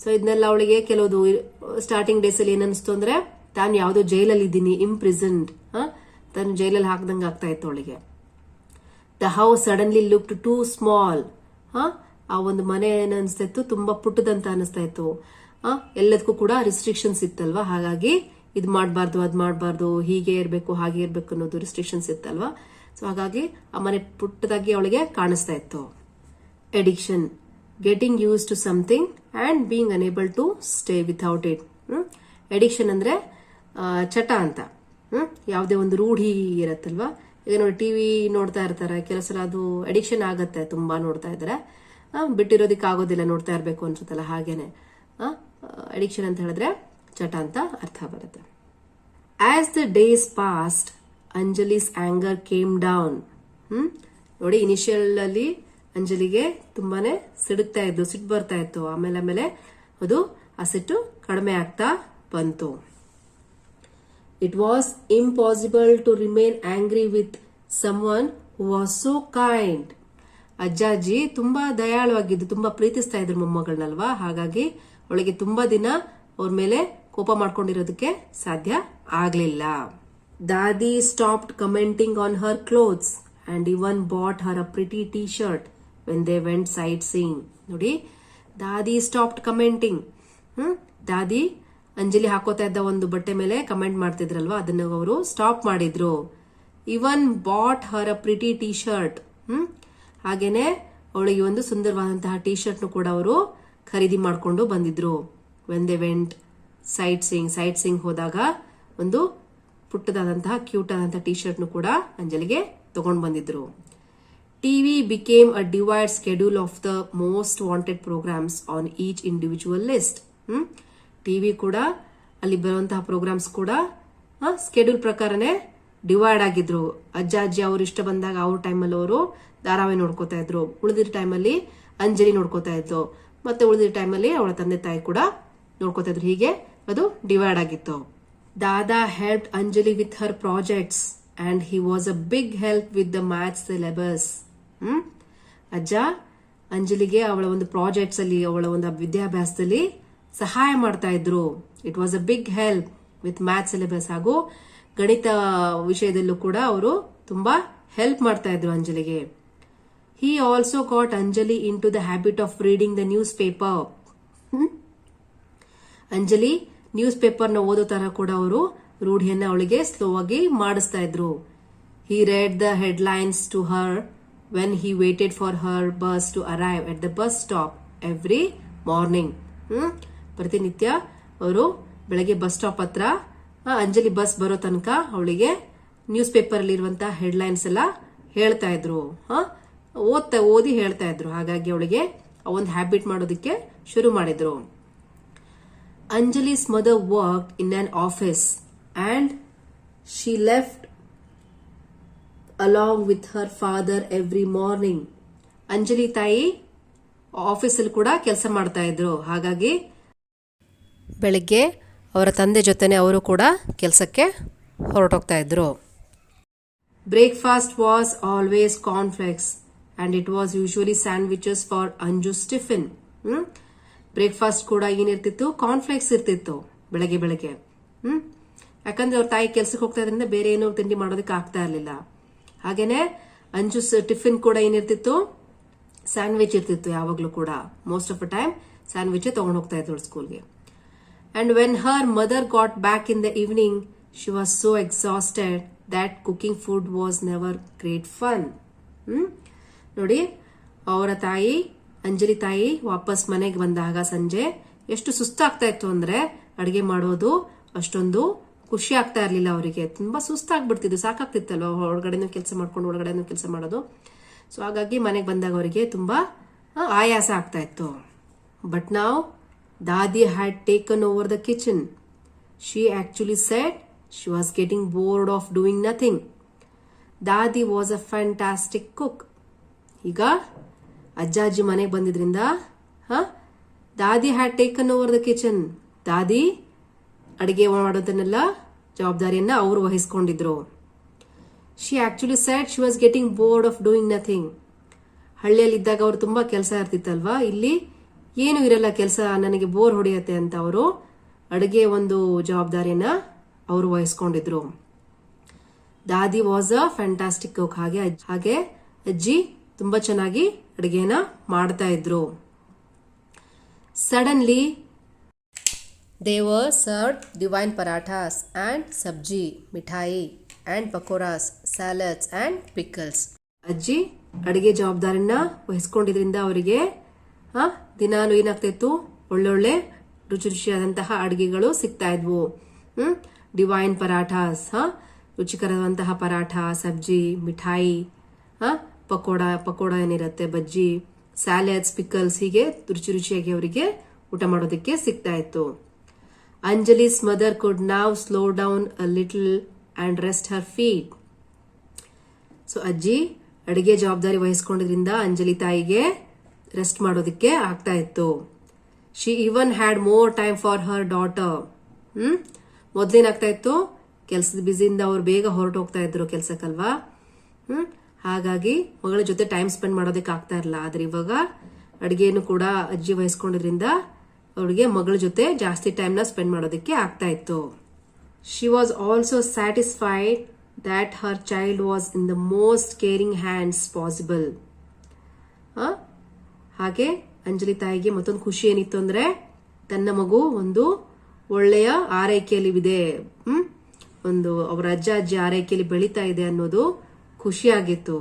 [SPEAKER 1] ಸೊ ಇದನ್ನೆಲ್ಲ ಅವಳಿಗೆ ಕೆಲವುದು ಸ್ಟಾರ್ಟಿಂಗ್ ಡೇಸ್ ಅಲ್ಲಿ ಏನನ್ನಿಸ್ತು ಅಂದ್ರೆ ತಾನು ಯಾವ್ದೋ ಜೈಲಲ್ಲಿ ಇದ್ದೀನಿ, ಇಂಪ್ರಿಸನ್ಡ್, ತಾನು ಜೈಲಲ್ಲಿ ಹಾಕ್ದಂಗೆ ಆಗ್ತಾ ಇತ್ತು ಅವಳಿಗೆ. The house suddenly looked too small. ಆ ಒಂದು ಮನೆ ಏನಿಸ್ತಾ ಇತ್ತು, ತುಂಬಾ ಪುಟ್ಟದಂತ ಅನಿಸ್ತಾ ಇತ್ತು. ಎಲ್ಲದಕ್ಕೂ ಕೂಡ ರಿಸ್ಟ್ರಿಕ್ಷನ್ಸ್ ಇತ್ತಲ್ವಾ, ಹಾಗಾಗಿ ಇದ್ ಮಾಡಬಾರ್ದು, ಅದ್ ಮಾಡಬಾರ್ದು, ಹೀಗೆ ಇರ್ಬೇಕು, ಹಾಗೆ ಇರ್ಬೇಕು ಅನ್ನೋದು ರಿಸ್ಟ್ರಿಕ್ಷನ್ಸ್ ಇತ್ತಲ್ವಾ. ಸೊ ಹಾಗಾಗಿ ಆ ಮನೆ ಪುಟ್ಟದಾಗಿ ಅವಳಿಗೆ ಕಾಣಿಸ್ತಾ ಇತ್ತು. Addiction, getting used to something and being unable to stay without it. Addiction ಅಂದ್ರೆ ಚಟ ಅಂತ. ಯಾವುದೇ ಒಂದು ರೂಢಿ ಇರತ್ತಲ್ವಾ. ಈಗ ನೋಡಿ, ಟಿವಿ ನೋಡ್ತಾ ಇರ್ತಾರೆ, ಕೆಲವು ಸಲ ಅದು ಅಡಿಕ್ಷನ್ ಆಗತ್ತೆ, ತುಂಬಾ ನೋಡ್ತಾ ಇದ್ರೆ ಬಿಟ್ಟಿರೋದಿಕ್ ಆಗೋದಿಲ್ಲ, ನೋಡ್ತಾ ಇರ್ಬೇಕು ಅನ್ಸುತ್ತಲ್ಲ. ಹಾಗೇನೆ ಅಡಿಕ್ಷನ್ ಅಂತ ಹೇಳಿದ್ರೆ ಚಟ ಅಂತ ಅರ್ಥ ಬರುತ್ತೆ. As the days passed Anjali's anger came down. ನೋಡಿ, ಇನಿಷಿಯಲ್ ಅಲ್ಲಿ ಅಂಜಲಿಗೆ ತುಂಬಾನೇ ಸಿಡುಕ್ತಾ ಇದ್ದು, ಸಿಟ್ಟು ಬರ್ತಾ ಇತ್ತು. ಆಮೇಲೆ ಅದು ಆ ಸಿಟ್ಟು ಕಡಿಮೆ ಆಗ್ತಾ ಬಂತು. It was impossible to remain angry with someone who was so kind. ಅಜ್ಜಾಜಿ ತುಂಬಾ ದಯಾಳುವಾಗಿದ್ದು, ತುಂಬಾ ಪ್ರೀತಿಸ್ತಾ ಇದ್ರು ಮೊಮ್ಮಗಳನ್ನಲ್ವಾ. ಹಾಗಾಗಿ ಅವಳಿಗೆ ತುಂಬಾ ದಿನ ಅವ್ರ ಮೇಲೆ ಕೋಪ ಮಾಡ್ಕೊಂಡಿರೋದಕ್ಕೆ ಸಾಧ್ಯ ಆಗ್ಲಿಲ್ಲ. Dadi stopped commenting on her clothes and even bought her a pretty T shirt when they went sightseeing. ನೋಡಿ, ದಾದಿ ಸ್ಟಾಪ್ಡ್ ಕಮೆಂಟಿಂಗ್. ದಾದಿ ಅಂಜಲಿ ಹಾಕೋತಾ ಇದ್ದ ಒಂದು ಬಟ್ಟೆ ಮೇಲೆ ಕಮೆಂಟ್ ಮಾಡ್ತಿದ್ರಲ್ವಾ, ಅದನ್ನ ಅವರು ಸ್ಟಾಪ್ ಮಾಡಿದ್ರು. ಇವನ್ bought her a pretty T shirt. ಹಾಗೇನೆ ಅವಳಿಗೆ ಒಂದು ಸುಂದರವಾದಂತಹ ಟೀ ಶರ್ಟ್ ಕೂಡ ಅವರು ಖರೀದಿ ಮಾಡಿಕೊಂಡು ಬಂದಿದ್ರು. When they went sightseeing ಹೋದಾಗ ಒಂದು ಪುಟ್ಟದಾದಂತಹ ಕ್ಯೂಟ್ ಆದಂತಹ ಟೀ ಶರ್ಟ್ ಕೂಡ ಅಂಜಲಿಗೆ ತಗೊಂಡು ಬಂದಿದ್ರು. TV became a divide schedule of the most wanted programmes on each individual list. TV ಕೂಡ ಅಲ್ಲಿ ಬರುವಂತಹ ಪ್ರೋಗ್ರಾಮ್ಸ್ ಕೂಡ ಸ್ಕೆಡ್ಯೂಲ್ ಪ್ರಕಾರನೇ ಡಿವೈಡ್ ಆಗಿದ್ರು. ಅಜ್ಜ ಅಜ್ಜಿ ಅವ್ರು ಇಷ್ಟ ಬಂದಾಗ ಅವ್ರ ಟೈಮಲ್ಲಿ ಅವರು ಧಾರಾವಾಹಿ ನೋಡ್ಕೋತಾ ಇದ್ರು, ಉಳಿದಿರೋ ಟೈಮಲ್ಲಿ ಅಂಜಲಿ ನೋಡ್ಕೋತಾ ಇದ್ರು, ಮತ್ತೆ ಉಳಿದಿರೋ ಟೈಮಲ್ಲಿ ಅವಳ ತಂದೆ ತಾಯಿ ಕೂಡ ನೋಡ್ಕೋತಾ ಇದ್ರು. ಹೀಗೆ ಅದು ಡಿವೈಡ್ ಆಗಿತ್ತು. Dada help Anjali with her projects and he was a big help with the maths syllabus. ಅಜ್ಜ ಅಂಜಲಿಗೆ ಅವಳ ಒಂದು ಪ್ರಾಜೆಕ್ಟ್ಸ್ ಅಲ್ಲಿ, ಅವಳ ಒಂದು ವಿದ್ಯಾಭ್ಯಾಸದಲ್ಲಿ ಸಹಾಯ ಮಾಡ್ತಾ ಇದ್ರು. It was a big help with maths syllabus. ಹಾಗೂ ಗಣಿತ ವಿಷಯದಲ್ಲೂ ಕೂಡ ಅವರು ತುಂಬಾ ಹೆಲ್ಪ್ ಮಾಡ್ತಾ ಇದ್ರು ಅಂಜಲಿಗೆ. He also got Anjali into the habit of reading the newspaper. Anjali newspaper ನ ಓದೋ ತರ ಕೂಡ ಅವರು ರೂಢಿಯನ್ನ ಅವಳಿಗೆ ಸ್ಲೋ ಆಗಿ ಮಾಡಿಸ್ತಾ ಇದ್ರು. He read the headlines to her when he waited for her bus to arrive at the bus stop every morning. ಪ್ರತಿನಿತ್ಯ ಅವರು ಬೆಳಗ್ಗೆ ಬಸ್ ಸ್ಟಾಪ್ ಹತ್ರ ಅಂಜಲಿ ಬಸ್ ಬರೋ ತನಕ ಅವಳಿಗೆ ನ್ಯೂಸ್ ಪೇಪರ್ ಅಲ್ಲಿ ಇರುವಂತಹ ಹೆಡ್ಲೈನ್ಸ್ ಎಲ್ಲ ಹೇಳ್ತಾ ಇದ್ರು, ಓದಿ ಹೇಳ್ತಾ ಇದ್ರು. ಹಾಗಾಗಿ ಅವಳಿಗೆ ಒಂದು ಹ್ಯಾಬಿಟ್ ಮಾಡೋದಕ್ಕೆ ಶುರು ಮಾಡಿದ್ರು. ಅಂಜಲಿ's mother worked in an office and she left along with her father every morning. Anjali ತಾಯಿ ಆಫೀಸಲ್ಲಿ ಕೂಡ ಕೆಲಸ ಮಾಡ್ತಾ ಇದ್ರು. ಹಾಗಾಗಿ ಬೆಳಿಗ್ಗೆ ಅವರ ತಂದೆ ಜೊತೆನೆ ಅವರು ಕೂಡ ಕೆಲಸಕ್ಕೆ ಹೊರಟೋಗ್ತಾ ಇದ್ರು. Breakfast was always cornflakes and it was usually sandwiches for Anju's tiffin. Breakfast ಕೂಡ ಏನಿರ್ತಿತ್ತು, ಕಾರ್ನ್ಫ್ಲೆಕ್ಸ್ ಇರ್ತಿತ್ತು ಬೆಳಗ್ಗೆ. ಯಾಕಂದ್ರೆ ಅವ್ರ ತಾಯಿ ಕೆಲ್ಸಕ್ಕೆ ಹೋಗ್ತಾ ಇದ್ರಿಂದ ಬೇರೆ ಏನೋ ತಿಂಡಿ ಮಾಡೋದಕ್ಕೆ ಆಗ್ತಾ ಇರಲಿಲ್ಲ. ಹಾಗೇನೆ ಅಂಜುಸ್ ಟಿಫಿನ್ ಕೂಡ ಏನಿರ್ತಿತ್ತು, ಸ್ಯಾಂಡ್ವಿಚ್ ಇರ್ತಿತ್ತು ಯಾವಾಗ್ಲೂ ಕೂಡ. Most of the time sandwich ತಗೊಂಡು ಹೋಗ್ತಾ ಇದ್ರು ಸ್ಕೂಲ್ಗೆ. And when her mother got back in the evening she was so exhausted that cooking food was never great fun. ನೋಡಿ, ಅವರ ತಾಯಿ ಅಂಜಲಿ ತಾಯಿ ವಾಪಸ್ ಮನೆಗೆ ಬಂದಾಗ ಸಂಜೆ ಎಷ್ಟು ಸುಸ್ತಾಗ್ತಾ ಇತ್ತು ಅಂದ್ರೆ ಅಡಿಗೆ ಮಾಡೋದು ಅಷ್ಟೊಂದು ಖುಷಿ ಆಗ್ತಾ ಇರ್ಲಿಲ್ಲ ಅವರಿಗೆ. ತುಂಬಾ ಸುಸ್ತಾಗ್ಬಿಡ್ತಿದ್ದು, ಸಾಕಾಗ್ತಿತ್ತಲ್ವ ಹೊರಗಡೆನೂ ಕೆಲಸ ಮಾಡ್ಕೊಂಡು ಒಳಗಡೆನೂ ಕೆಲಸ ಮಾಡೋದು. ಸೊ ಹಾಗಾಗಿ ಮನೆಗೆ ಬಂದಾಗ ಅವರಿಗೆ ತುಂಬಾ ಆಯಾಸ ಆಗ್ತಾ ಇತ್ತು. But now Dadi had taken over the kitchen. She actually said she was getting bored of doing nothing. Dadi was a fantastic cook. ಈಗ ಅಜ್ಜಾಜಿ ಮನೆಗೆ ಬಂದಿದ್ರಿಂದ Dadi had taken over the kitchen. Dadi ಅಡಿಗೆ ಮಾಡೋದನ್ನೆಲ್ಲ ಜವಾಬ್ದಾರಿಯನ್ನ ಅವರು ವಹಿಸ್ಕೊಂಡಿದ್ರು. She actually said she was getting bored of doing nothing. ಹಳ್ಳಿಯಲ್ಲಿ ಇದ್ದಾಗ ಅವ್ರು ತುಂಬಾ ಕೆಲಸ ಇರ್ತಿತ್ತಲ್ವಾ, ಇಲ್ಲಿ ಏನು ಇರಲ್ಲ ಕೆಲಸ, ನನಗೆ ಬೋರ್ ಹೊಡೆಯತ್ತೆ ಅಂತ ಅವರು ಅಡಿಗೆ ಒಂದು ಜವಾಬ್ದಾರಿಯನ್ನ ಅವರು ವಹಿಸ್ಕೊಂಡಿದ್ರು. ದಾದಿ ವಾಸ್ ಅ ಫ್ಯಾಂಟಾಸ್ಟಿಕ್ ಕುಕ್. ಹಾಗೆ ಅಜ್ಜಿ ತುಂಬಾ ಚೆನ್ನಾಗಿ ಅಡಿಗೆನ ಮಾಡ್ತಾ ಇದ್ರು. Suddenly they were served divine parathas and sabji, mithai and pakoras, salads and pickles. ಅಜ್ಜಿ ಅಡಿಗೆ ಜವಾಬ್ದಾರಿನ ವಹಿಸ್ಕೊಂಡಿದ್ರಿಂದ ಅವರಿಗೆ ದಿನಾಲು ಏನಾಗ್ತಿತ್ತು, ಒಳ್ಳೊಳ್ಳೆ ರುಚಿ ರುಚಿಯಾದಂತಹ ಅಡಿಗೆಗಳು ಸಿಗ್ತಾ ಇದ್ವು. ಡಿವೈನ್ ಪರಾಠಾಸ್, ರುಚಿಕರವಾದಂತಹ ಪರಾಠ, ಸಬ್ಜಿ, ಮಿಠಾಯಿ, ಪಕೋಡ ಏನಿರುತ್ತೆ, ಬಜ್ಜಿ, ಸ್ಯಾಲಡ್ಸ್, ಪಿಕಲ್ಸ್, ಹೀಗೆ ರುಚಿ ರುಚಿಯಾಗಿ ಅವರಿಗೆ ಊಟ ಮಾಡೋದಕ್ಕೆ ಸಿಗ್ತಾ ಇತ್ತು. Anjali's mother could now slow down a little and rest her feet. So ಅಜ್ಜಿ ಅಡಿಗೆ ಜವಾಬ್ದಾರಿ ವಹಿಸ್ಕೊಂಡಿದ್ರಿಂದ ಅಂಜಲಿ ತಾಯಿಗೆ ರೆಸ್ಟ್ ಮಾಡೋದಕ್ಕೆ ಆಗ್ತಾ ಇತ್ತು. She even had more time for her daughter. ಮೊದ್ಲೇನಾಗ್ತಾ ಇತ್ತು, ಕೆಲ್ಸದ ಬ್ಯುಸಿಯಿಂದ ಅವ್ರು ಬೇಗ ಹೊರಟೋಗ್ತಾ ಇದ್ರು ಕೆಲ್ಸಕ್ಕಲ್ವಾ. ಹಾಗಾಗಿ ಮಗಳ ಜೊತೆ ಟೈಮ್ ಸ್ಪೆಂಡ್ ಮಾಡೋದಕ್ಕೆ ಆಗ್ತಾ ಇರಲಿಲ್ಲ. ಆದ್ರೆ ಇವಾಗ ಅಡಿಗೆಯನ್ನು ಕೂಡ ಅಜ್ಜಿ ವಹಿಸ್ಕೊಂಡಿದ್ರಿಂದ ಅವಳಿಗೆ ಮಗಳ ಜೊತೆ ಜಾಸ್ತಿ ಟೈಮ್ ನ ಸ್ಪೆಂಡ್ ಮಾಡೋದಕ್ಕೆ ಆಗ್ತಾ ಇತ್ತು. She was also satisfied that Har child was in the most caring hands possible. ಹಾಗೆ ಅಂಜಲಿ ತಾಯಿಗೆ ಮತ್ತೊಂದು ಖುಷಿ ಏನಿತ್ತು ಅಂದ್ರೆ ತನ್ನ ಮಗು ಒಂದು ಒಳ್ಳೆಯ ಆರೈಕೆಯಲ್ಲಿ ಇದೆ, ಒಂದು ಅವರ ಅಜ್ಜ ಅಜ್ಜಿ ಆರೈಕೆಯಲ್ಲಿ ಬೆಳೀತಾ ಇದೆ ಅನ್ನೋದು ಖುಷಿಯಾಗಿತ್ತು.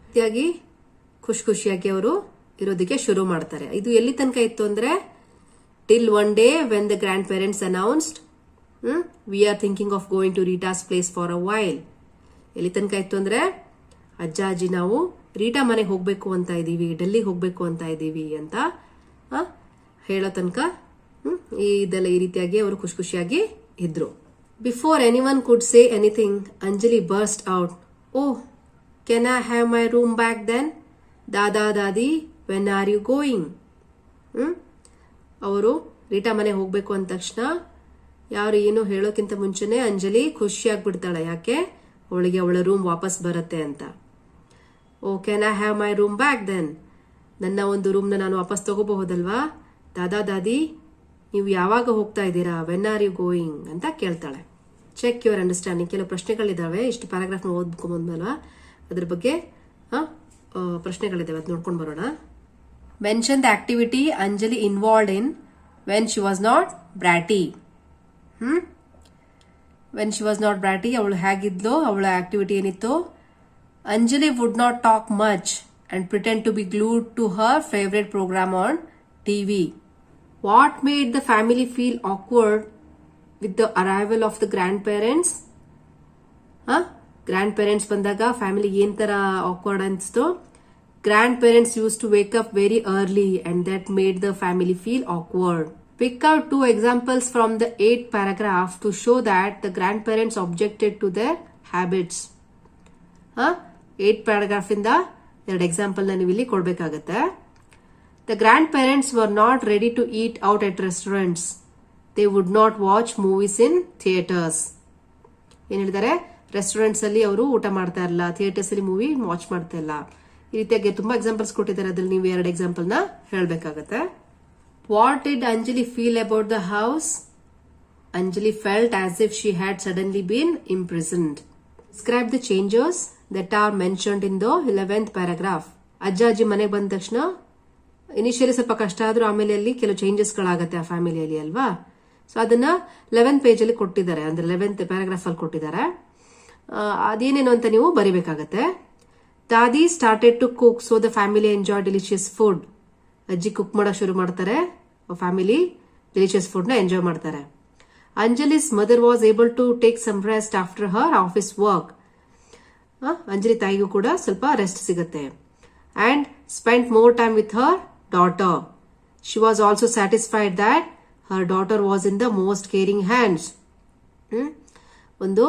[SPEAKER 1] ರೀತಿಯಾಗಿ ಖುಷಿಯಾಗಿ ಅವರು ಇರೋದಕ್ಕೆ ಶುರು ಮಾಡ್ತಾರೆ. ಇದು ಎಲ್ಲಿ ತನಕ ಇತ್ತು ಅಂದ್ರೆ till one day when the grandparents announced we are thinking of going to Rita's place for a while. ಎಲ್ಲಿ ತನಕ ಇತ್ತು ಅಂದ್ರೆ ಅಜ್ಜ ಅಜ್ಜಿ ನಾವು ರೀಟಾ ಮನೆಗೆ ಹೋಗ್ಬೇಕು ಅಂತ ಇದೀವಿ, ಡೆಲ್ಲಿಗೆ ಹೋಗ್ಬೇಕು ಅಂತ ಇದೀವಿ ಅಂತ ಹೇಳೋ ತನಕ ಇದೆಲ್ಲ ಈ ರೀತಿಯಾಗಿ ಅವರು ಖುಷಿಯಾಗಿ ಇದ್ರು. Before anyone could say anything, Anjali burst out, oh can I have my room back then? Dada Dadi when are you going? ಅವರು ರೀಟಾ ಮನೆ ಹೋಗ್ಬೇಕು ಅಂದ ತಕ್ಷಣ ಯಾರು ಏನು ಹೇಳೋಕ್ಕಿಂತ ಮುಂಚೆನೆ ಅಂಜಲಿ ಖುಷಿಯಾಗ್ಬಿಡ್ತಾಳೆ. ಯಾಕೆ? ಅವಳಿಗೆ ಅವಳ ರೂಮ್ ವಾಪಸ್ ಬರುತ್ತೆ ಅಂತ. Oh can I have my room back then? ನನ್ನ ಒಂದು ರೂಮ್ನ ನಾನು ವಾಪಸ್ ತಗೋಬಹುದಲ್ವಾ? ದಾದಾ ದಾದಿ ನೀವು ಯಾವಾಗ ಹೋಗ್ತಾ ಇದ್ದೀರಾ? ವೆನ್ ಆರ್ ಯು ಗೋಯಿಂಗ್ ಅಂತ ಕೇಳ್ತಾಳೆ. Check your understanding. ಕೆಲವು ಪ್ರಶ್ನೆಗಳಿದಾವೆ, ಇಷ್ಟು ಪ್ಯಾರಾಗ್ರಾಫ್ ಓದ್ಕೊಂಬಂದ್ಮೇಲೆ ಅದ್ರ ಬಗ್ಗೆ ಪ್ರಶ್ನೆಗಳಿದಾವೆ, ಅದು ನೋಡ್ಕೊಂಡು ಬರೋಣ. Mention the activity Anjali involved in when she was not bratty. When she was not bratty, ಅವಳು ಹೇಗಿದ್ಲು, ಅವಳ ಆಕ್ಟಿವಿಟಿ ಏನಿತ್ತು? Anjali would not talk much and pretend to be glued to her favourite programme on TV. What made the family feel awkward with the arrival of the grandparents? Grandparents ಬಂದಾಗ family ಏನ್ ತರ awkward ಅನ್ಸ್ತು? Grandparents used to wake up very early and that made the family feel awkward. Pick out 2 examples from the 8th paragraph to show that the grandparents objected to their habits. 8th paragraph ಇಂದ 2 example ನ ನೀವು ಇಲ್ಲಿ ಕೊಡಬೇಕಾಗುತ್ತೆ. The grandparents were not ready to eat out at restaurants. They would not watch movies in theaters. ಏನ್ ಹೇಳಿದ್ದಾರೆ? Restaurants ಅಲ್ಲಿ ಅವರು ಊಟ ಮಾಡ್ತಾ ಇರಲ್ಲ, ಥಿಯೇಟರ್ಸ್ ಅಲ್ಲಿ ಮೂವಿ ವಾಚ್ ಮಾಡ್ತಾ ಇಲ್ಲ. ಈ ರೀತಿಯಾಗಿ ತುಂಬಾ ಎಕ್ಸಾಂಪಲ್ಸ್ ಕೊಟ್ಟಿದ್ದಾರೆ, ಅದ್ರಲ್ಲಿ ನೀವು 2 ಎಕ್ಸಾಂಪಲ್ ನ ಹೇಳ್ಬೇಕಾಗತ್ತೆ. What did Anjali feel about the house? Anjali felt as if she had suddenly been imprisoned. Describe the changes that are mentioned in the 11th paragraph. ಅಜ್ಜ ಅಜ್ಜಿ ಮನೆಗೆ ಬಂದ ತಕ್ಷಣ ಇನಿಷಿಯಲಿ ಸ್ವಲ್ಪ ಕಷ್ಟ ಆದ್ರೂ ಆಮೇಲೆ ಅಲ್ಲಿ ಕೆಲವು ಚೇಂಜಸ್ ಗಳಾಗತ್ತೆ ಆ ಫ್ಯಾಮಿಲಿಯಲ್ಲಿ ಅಲ್ವಾ. ಸೊ ಅದನ್ನ 11th ಪೇಜ್ ಅಲ್ಲಿ ಕೊಟ್ಟಿದ್ದಾರೆ, ಅಂದ್ರೆ 11th ಪ್ಯಾರಾಗ್ರಾಫ್ ಅಲ್ಲಿ ಕೊಟ್ಟಿದ್ದಾರೆ. ಅದೇನೇನು ಅಂತ ನೀವು ಬರಿಬೇಕಾಗತ್ತೆ. Dadi started to cook so the family enjoy delicious food. ಅಜ್ಜಿ ಕುಕ್ ಮಾಡಕ್ ಶುರು ಮಾಡ್ತಾರೆ, ಫ್ಯಾಮಿಲಿ ಡೆಲಿಷಿಯಸ್ ಫುಡ್ ನ ಎಂಜಾಯ್ ಮಾಡ್ತಾರೆ. Anjali's mother was able to take some rest after her office work. Anjali ತಾಯಿಗೂ ಕೂಡ ಸ್ವಲ್ಪ ರೆಸ್ಟ್ ಸಿಗುತ್ತೆ. And spend more time with her daughter. She was also satisfied that her daughter was in the most caring hands. ಒಂದು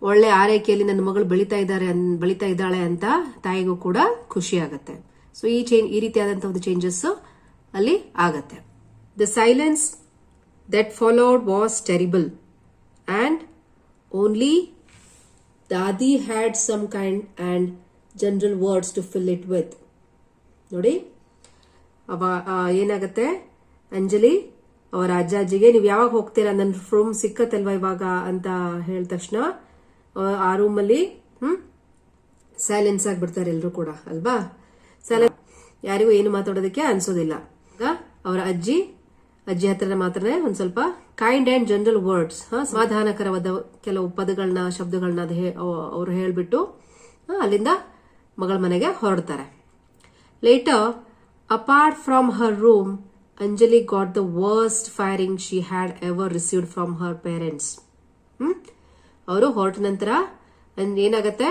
[SPEAKER 1] ಒಳ್ಳೆ ಆರೈಕೆಯಲ್ಲಿ ನನ್ನ ಮಗಳು ಬೆಳೀತಾ ಇದ್ದಾಳೆ ಅಂತ ತಾಯಿಗೂ ಕೂಡ ಖುಷಿ ಆಗತ್ತೆ. ಸೊ ಈ ರೀತಿಯಾದಂತಹ ಒಂದು ಚೇಂಜಸ್ ಅಲ್ಲಿ ಆಗತ್ತೆ. The silence that followed was terrible and only Dadi had some kind and general words to fill it with. ನೋಡಿ ಏನಾಗತ್ತೆ, ಅಂಜಲಿ ಅವರ ಅಜ್ಜ ಅಜ್ಜಿಗೆ ನೀವು ಯಾವಾಗ ಹೋಗ್ತೀರಾ, ನನ್ನ ರೂಮ್ ಸಿಕ್ಕತ್ತಲ್ವಾ ಇವಾಗ ಅಂತ ಹೇಳಿದ ತಕ್ಷಣ ಆ ರೂಮ್ ಅಲ್ಲಿ ಸೈಲೆನ್ಸ್ ಆಗ್ಬಿಡ್ತಾರೆ ಎಲ್ರು ಕೂಡ ಅಲ್ವಾ. ಯಾರಿಗೂ ಏನು ಮಾತಾಡೋದಕ್ಕೆ ಅನ್ಸೋದಿಲ್ಲ. ಅವರ ಅಜ್ಜಿ ಹತ್ರ ಮಾತ್ರ ಒಂದ್ ಸ್ವಲ್ಪ ಕೈಂಡ್ ಅಂಡ್ ಜನರಲ್ ವರ್ಡ್ಸ್, ಸಮಾಧಾನಕರವಾದ ಕೆಲವು ಪದಗಳನ್ನ ಶಬ್ದಗಳನ್ನ ಅವರು ಹೇಳ್ಬಿಟ್ಟು ಅಲ್ಲಿಂದ ಮಗಳ ಮನೆಗೆ ಹೊರಡ್ತಾರೆ. Later apart from her room Anjali got the worst firing she had ever received from her parents. ಅವರು ಹೊರಟ ನಂತರ ಏನಾಗತ್ತೆ,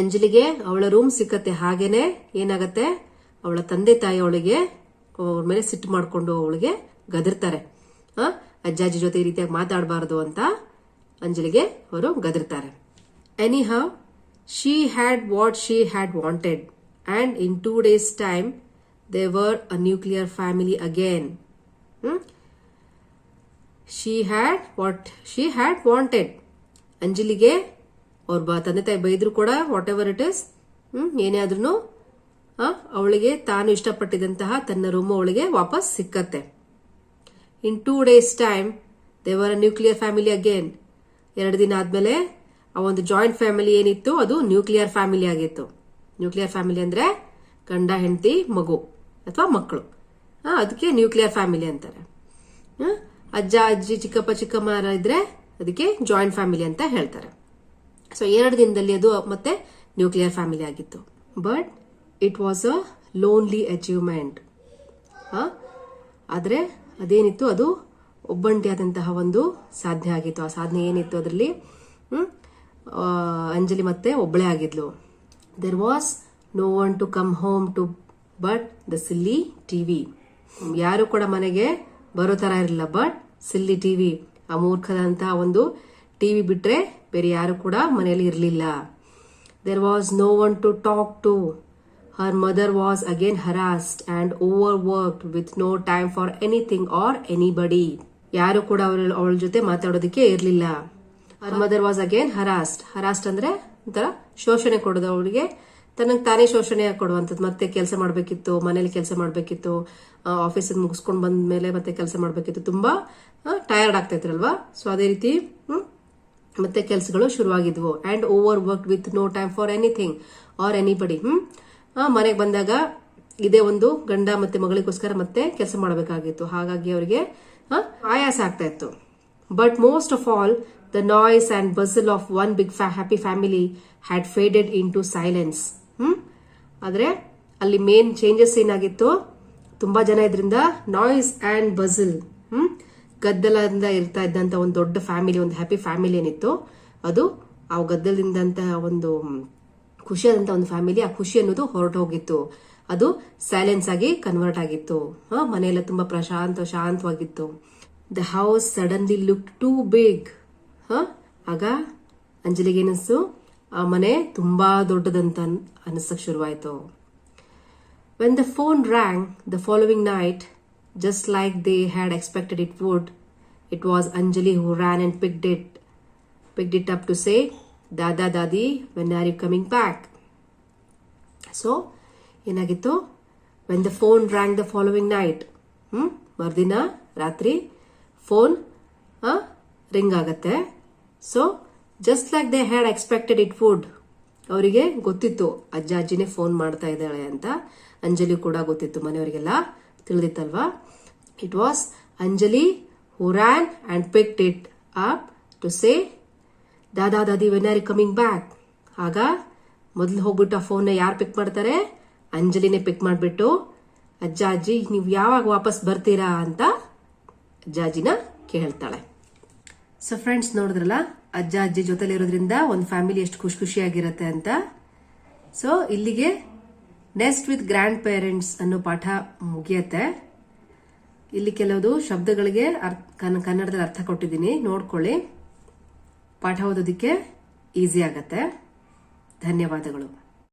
[SPEAKER 1] ಅಂಜಲಿಗೆ ಅವಳ ರೂಮ್ ಸಿಕ್ಕತ್ತೆ. ಹಾಗೇನೆ ಏನಾಗತ್ತೆ, ಅವಳ ತಂದೆ ತಾಯಿ ಅವಳಿಗೆ ಅವ್ರ ಮೇಲೆ ಸಿಟ್ಟು ಮಾಡ್ಕೊಂಡು ಅವಳಿಗೆ ಗದರ್ತಾರೆ. ಅಜ್ಜಾಜಿ ಜೊತೆ ಈ ರೀತಿಯಾಗಿ ಮಾತಾಡಬಾರದು ಅಂತ ಅಂಜಲಿಗೆ ಅವರು ಗದರ್ತಾರೆ. Anyhow she had what she had wanted and in 2 days time they were a nuclear family again. She had what she had wanted. ಅಂಜಲಿಗೆ ಅವ್ರ ತಂದೆ ತಾಯಿ ಬೈದ್ರು ಕೂಡ ವಾಟ್ ಎವರ್ ಇಟ್ ಇಸ್, ಏನೇ ಆದ್ರೂ ಅವಳಿಗೆ ತಾನು ಇಷ್ಟಪಟ್ಟಿದಂತಹ ತನ್ನ ರೂಮ್ ಅವಳಿಗೆ ವಾಪಸ್ ಸಿಕ್ಕತ್ತೆ. ಇನ್ 2 days time they were a nuclear family again. 2 ದಿನ ಆದ್ಮೇಲೆ ಆ ಒಂದು ಜಾಯಿಂಟ್ ಫ್ಯಾಮಿಲಿ ಏನಿತ್ತು ಅದು ನ್ಯೂಕ್ಲಿಯರ್ ಫ್ಯಾಮಿಲಿ ಆಗಿತ್ತು. ನ್ಯೂಕ್ಲಿಯರ್ ಫ್ಯಾಮಿಲಿ ಅಂದ್ರೆ ಗಂಡ ಹೆಂಡತಿ ಮಗು ಅಥವಾ ಮಕ್ಕಳು. ಅದಕ್ಕೆ ನ್ಯೂಕ್ಲಿಯರ್ ಫ್ಯಾಮಿಲಿ ಅಂತಾರೆ. ಅಜ್ಜ ಅಜ್ಜಿ ಚಿಕ್ಕಪ್ಪ ಚಿಕ್ಕಮ್ಮ ಇದ್ರೆ ಅದಕ್ಕೆ ಜಾಯಿಂಟ್ ಫ್ಯಾಮಿಲಿ ಅಂತ ಹೇಳ್ತಾರೆ. ಸೊ 2 ದಿನದಲ್ಲಿ ಅದು ಮತ್ತೆ ನ್ಯೂಕ್ಲಿಯರ್ ಫ್ಯಾಮಿಲಿ ಆಗಿತ್ತು. But it was a lonely achievement. ಆದ್ರೆ ಅದೇನಿತ್ತು, ಅದು ಒಬ್ಬಂಟಿಯಾದಂತಹ ಒಂದು ಸಾಧನೆ ಆಗಿತ್ತು. ಆ ಸಾಧನೆ ಏನಿತ್ತು ಅದರಲ್ಲಿ ಅಂಜಲಿ ಮತ್ತೆ ಒಬ್ಬಳೇ ಆಗಿದ್ಲು. There was no one to come home to but the silly TV. ಯಾರು ಕೂಡ ಮನೆಗೆ ಬರೋ ತರ ಇರಲಿಲ್ಲ, ಬಟ್ ಸಿಲ್ಲಿ ಟಿವಿ, ಆ ಮೂರ್ಖದಂತಹ ಒಂದು ಟಿವಿ ಬಿಟ್ರೆ ಬೇರೆ ಯಾರು ಕೂಡ ಮನೆಯಲ್ಲಿ ಇರಲಿಲ್ಲ. There was no one to talk to. Her mother was again harassed and overworked with no time for anything or anybody. ಯಾರು ಕೂಡ ಅವಳ ಜೊತೆ ಮಾತಾಡೋದಕ್ಕೆ ಇರಲಿಲ್ಲ. Her mother was again harassed ಅಂದ್ರೆ ಒಂಥರ ಶೋಷಣೆ ಕೊಡೋದು, ಅವಳಿಗೆ ತನಗೆ ತಾನೇ ಶೋಷಣೆ ಕೊಡುವಂಥದ್ದು. ಮತ್ತೆ ಕೆಲಸ ಮಾಡಬೇಕಿತ್ತು, ಮನೇಲಿ ಕೆಲಸ ಮಾಡಬೇಕಿತ್ತು, ಆಫೀಸ್ ಮುಗಿಸ್ಕೊಂಡು ಬಂದ ಮೇಲೆ ಮತ್ತೆ ಕೆಲಸ ಮಾಡಬೇಕಿತ್ತು, ತುಂಬಾ ಟಯರ್ಡ್ ಆಗ್ತಾ ಇದ್ರಲ್ವಾ. ಸೊ ಅದೇ ರೀತಿ ಮತ್ತೆ ಕೆಲಸಗಳು ಶುರುವಾಗಿದ್ವು. And overwork with no time for anything or anybody. ಮನೆಗೆ ಬಂದಾಗ ಇದೇ ಒಂದು ಗಂಡ ಮತ್ತೆ ಮಗಳಿಗೋಸ್ಕರ ಮತ್ತೆ ಕೆಲಸ ಮಾಡಬೇಕಾಗಿತ್ತು. ಹಾಗಾಗಿ ಅವರಿಗೆ ಆಯಾಸ ಆಗ್ತಾ ಇತ್ತು. But most of all the noise and bustle of one big happy family had faded into silence. ಆದ್ರೆ ಅಲ್ಲಿ ಮೇನ್ ಚೇಂಜಸ್ ಏನಾಗಿತ್ತು, ತುಂಬಾ ಜನ ಇದ್ರಿಂದ ನಾಯ್ಸ್ ಅಂಡ್ ಬಸಲ್, ಗದ್ದಲದಿಂದ ಇರ್ತಾ ಇದ್ದಂತ ಒಂದು ದೊಡ್ಡ ಫ್ಯಾಮಿಲಿ, ಒಂದು ಹ್ಯಾಪಿ ಫ್ಯಾಮಿಲಿ ಏನಿತ್ತು, ಅದು ಆ ಗದ್ದಲದಿಂದಂತಹ ಒಂದು ಖುಷಿಯಾದಂತ ಒಂದು ಫ್ಯಾಮಿಲಿ, ಆ ಖುಷಿ ಅನ್ನೋದು ಹೊರಟು ಹೋಗಿತ್ತು. ಅದು ಸೈಲೆನ್ಸ್ ಆಗಿ ಕನ್ವರ್ಟ್ ಆಗಿತ್ತು. ಮನೆಯೆಲ್ಲ ತುಂಬಾ ಶಾಂತವಾಗಿತ್ತು. The house suddenly look too big. ಆಗ ಅಂಜಲಿಗೆ ಏನಿಸ್ತು, ಆ ಮನೆ ತುಂಬಾ ದೊಡ್ಡದಂತ ಅನಿಸಕ್ ಶುರುವಾಯಿತು. When the phone rang the following night, just like they had expected it would, it was Anjali who ran and picked it up to say, "Dada, Dadi, when are you coming back?" So, ಏನಾಗಿತ್ತು, when the phone rang the following night, ಮರ್ದಿನ ರಾತ್ರಿ phone ring ಆಗತ್ತೆ. So just like they had expected it would, ಅವರಿಗೆ ಗೊತ್ತಿತ್ತು ಅಜ್ಜ ಅಜ್ಜಿನೇ phone ಮಾಡ್ತಾ ಇದ್ದಾಳೆ ಅಂತ. ಅಂಜಲಿ ಕೂಡ ಗೊತ್ತಿತ್ತು, ಮನೆಯವರಿಗೆಲ್ಲ ತಿಳಿದಿತ್ತಲ್ವಾ. It was Anjali who ran and picked it up to say, dada Dadi when are you coming back. ಆಗ ಮೊದಲು ಹೋಗ್ಬಿಟ್ಟು ಆ ಫೋನ್ ಯಾರು ಪಿಕ್ ಮಾಡ್ತಾರೆ, ಅಂಜಲಿನೇ ಪಿಕ್ ಮಾಡ್ಬಿಟ್ಟು, ಅಜ್ಜ ಅಜ್ಜಿ ನೀವು ಯಾವಾಗ ವಾಪಸ್ ಬರ್ತೀರಾ ಅಂತ ಅಜ್ಜ ಅಜ್ಜಿನ ಕೇಳ್ತಾಳೆ. ಸೊ ಫ್ರೆಂಡ್ಸ್, ನೋಡಿದ್ರಲ್ಲ ಅಜ್ಜ ಅಜ್ಜಿ ಜೊತೆಲಿ ಇರೋದ್ರಿಂದ ಒಂದು ಫ್ಯಾಮಿಲಿ ಎಷ್ಟು ಖುಷಿಯಾಗಿರುತ್ತೆ ಅಂತ. ಸೊ ಇಲ್ಲಿಗೆ ನೆಸ್ಟ್ ವಿತ್ ಗ್ರ್ಯಾಂಡ್ ಪೇರೆಂಟ್ಸ್ ಅನ್ನೋ ಪಾಠ ಮುಗಿಯತ್ತೆ. ಇಲ್ಲಿ ಕೆಲವು ಶಬ್ದಗಳಿಗೆ ಕನ್ನಡದಲ್ಲಿ ಅರ್ಥ ಕೊಟ್ಟಿದ್ದೀನಿ, ನೋಡ್ಕೊಳ್ಳಿ. ಪಾಠ ಓದೋದಕ್ಕೆ ಈಸಿ ಆಗತ್ತೆ. ಧನ್ಯವಾದಗಳು.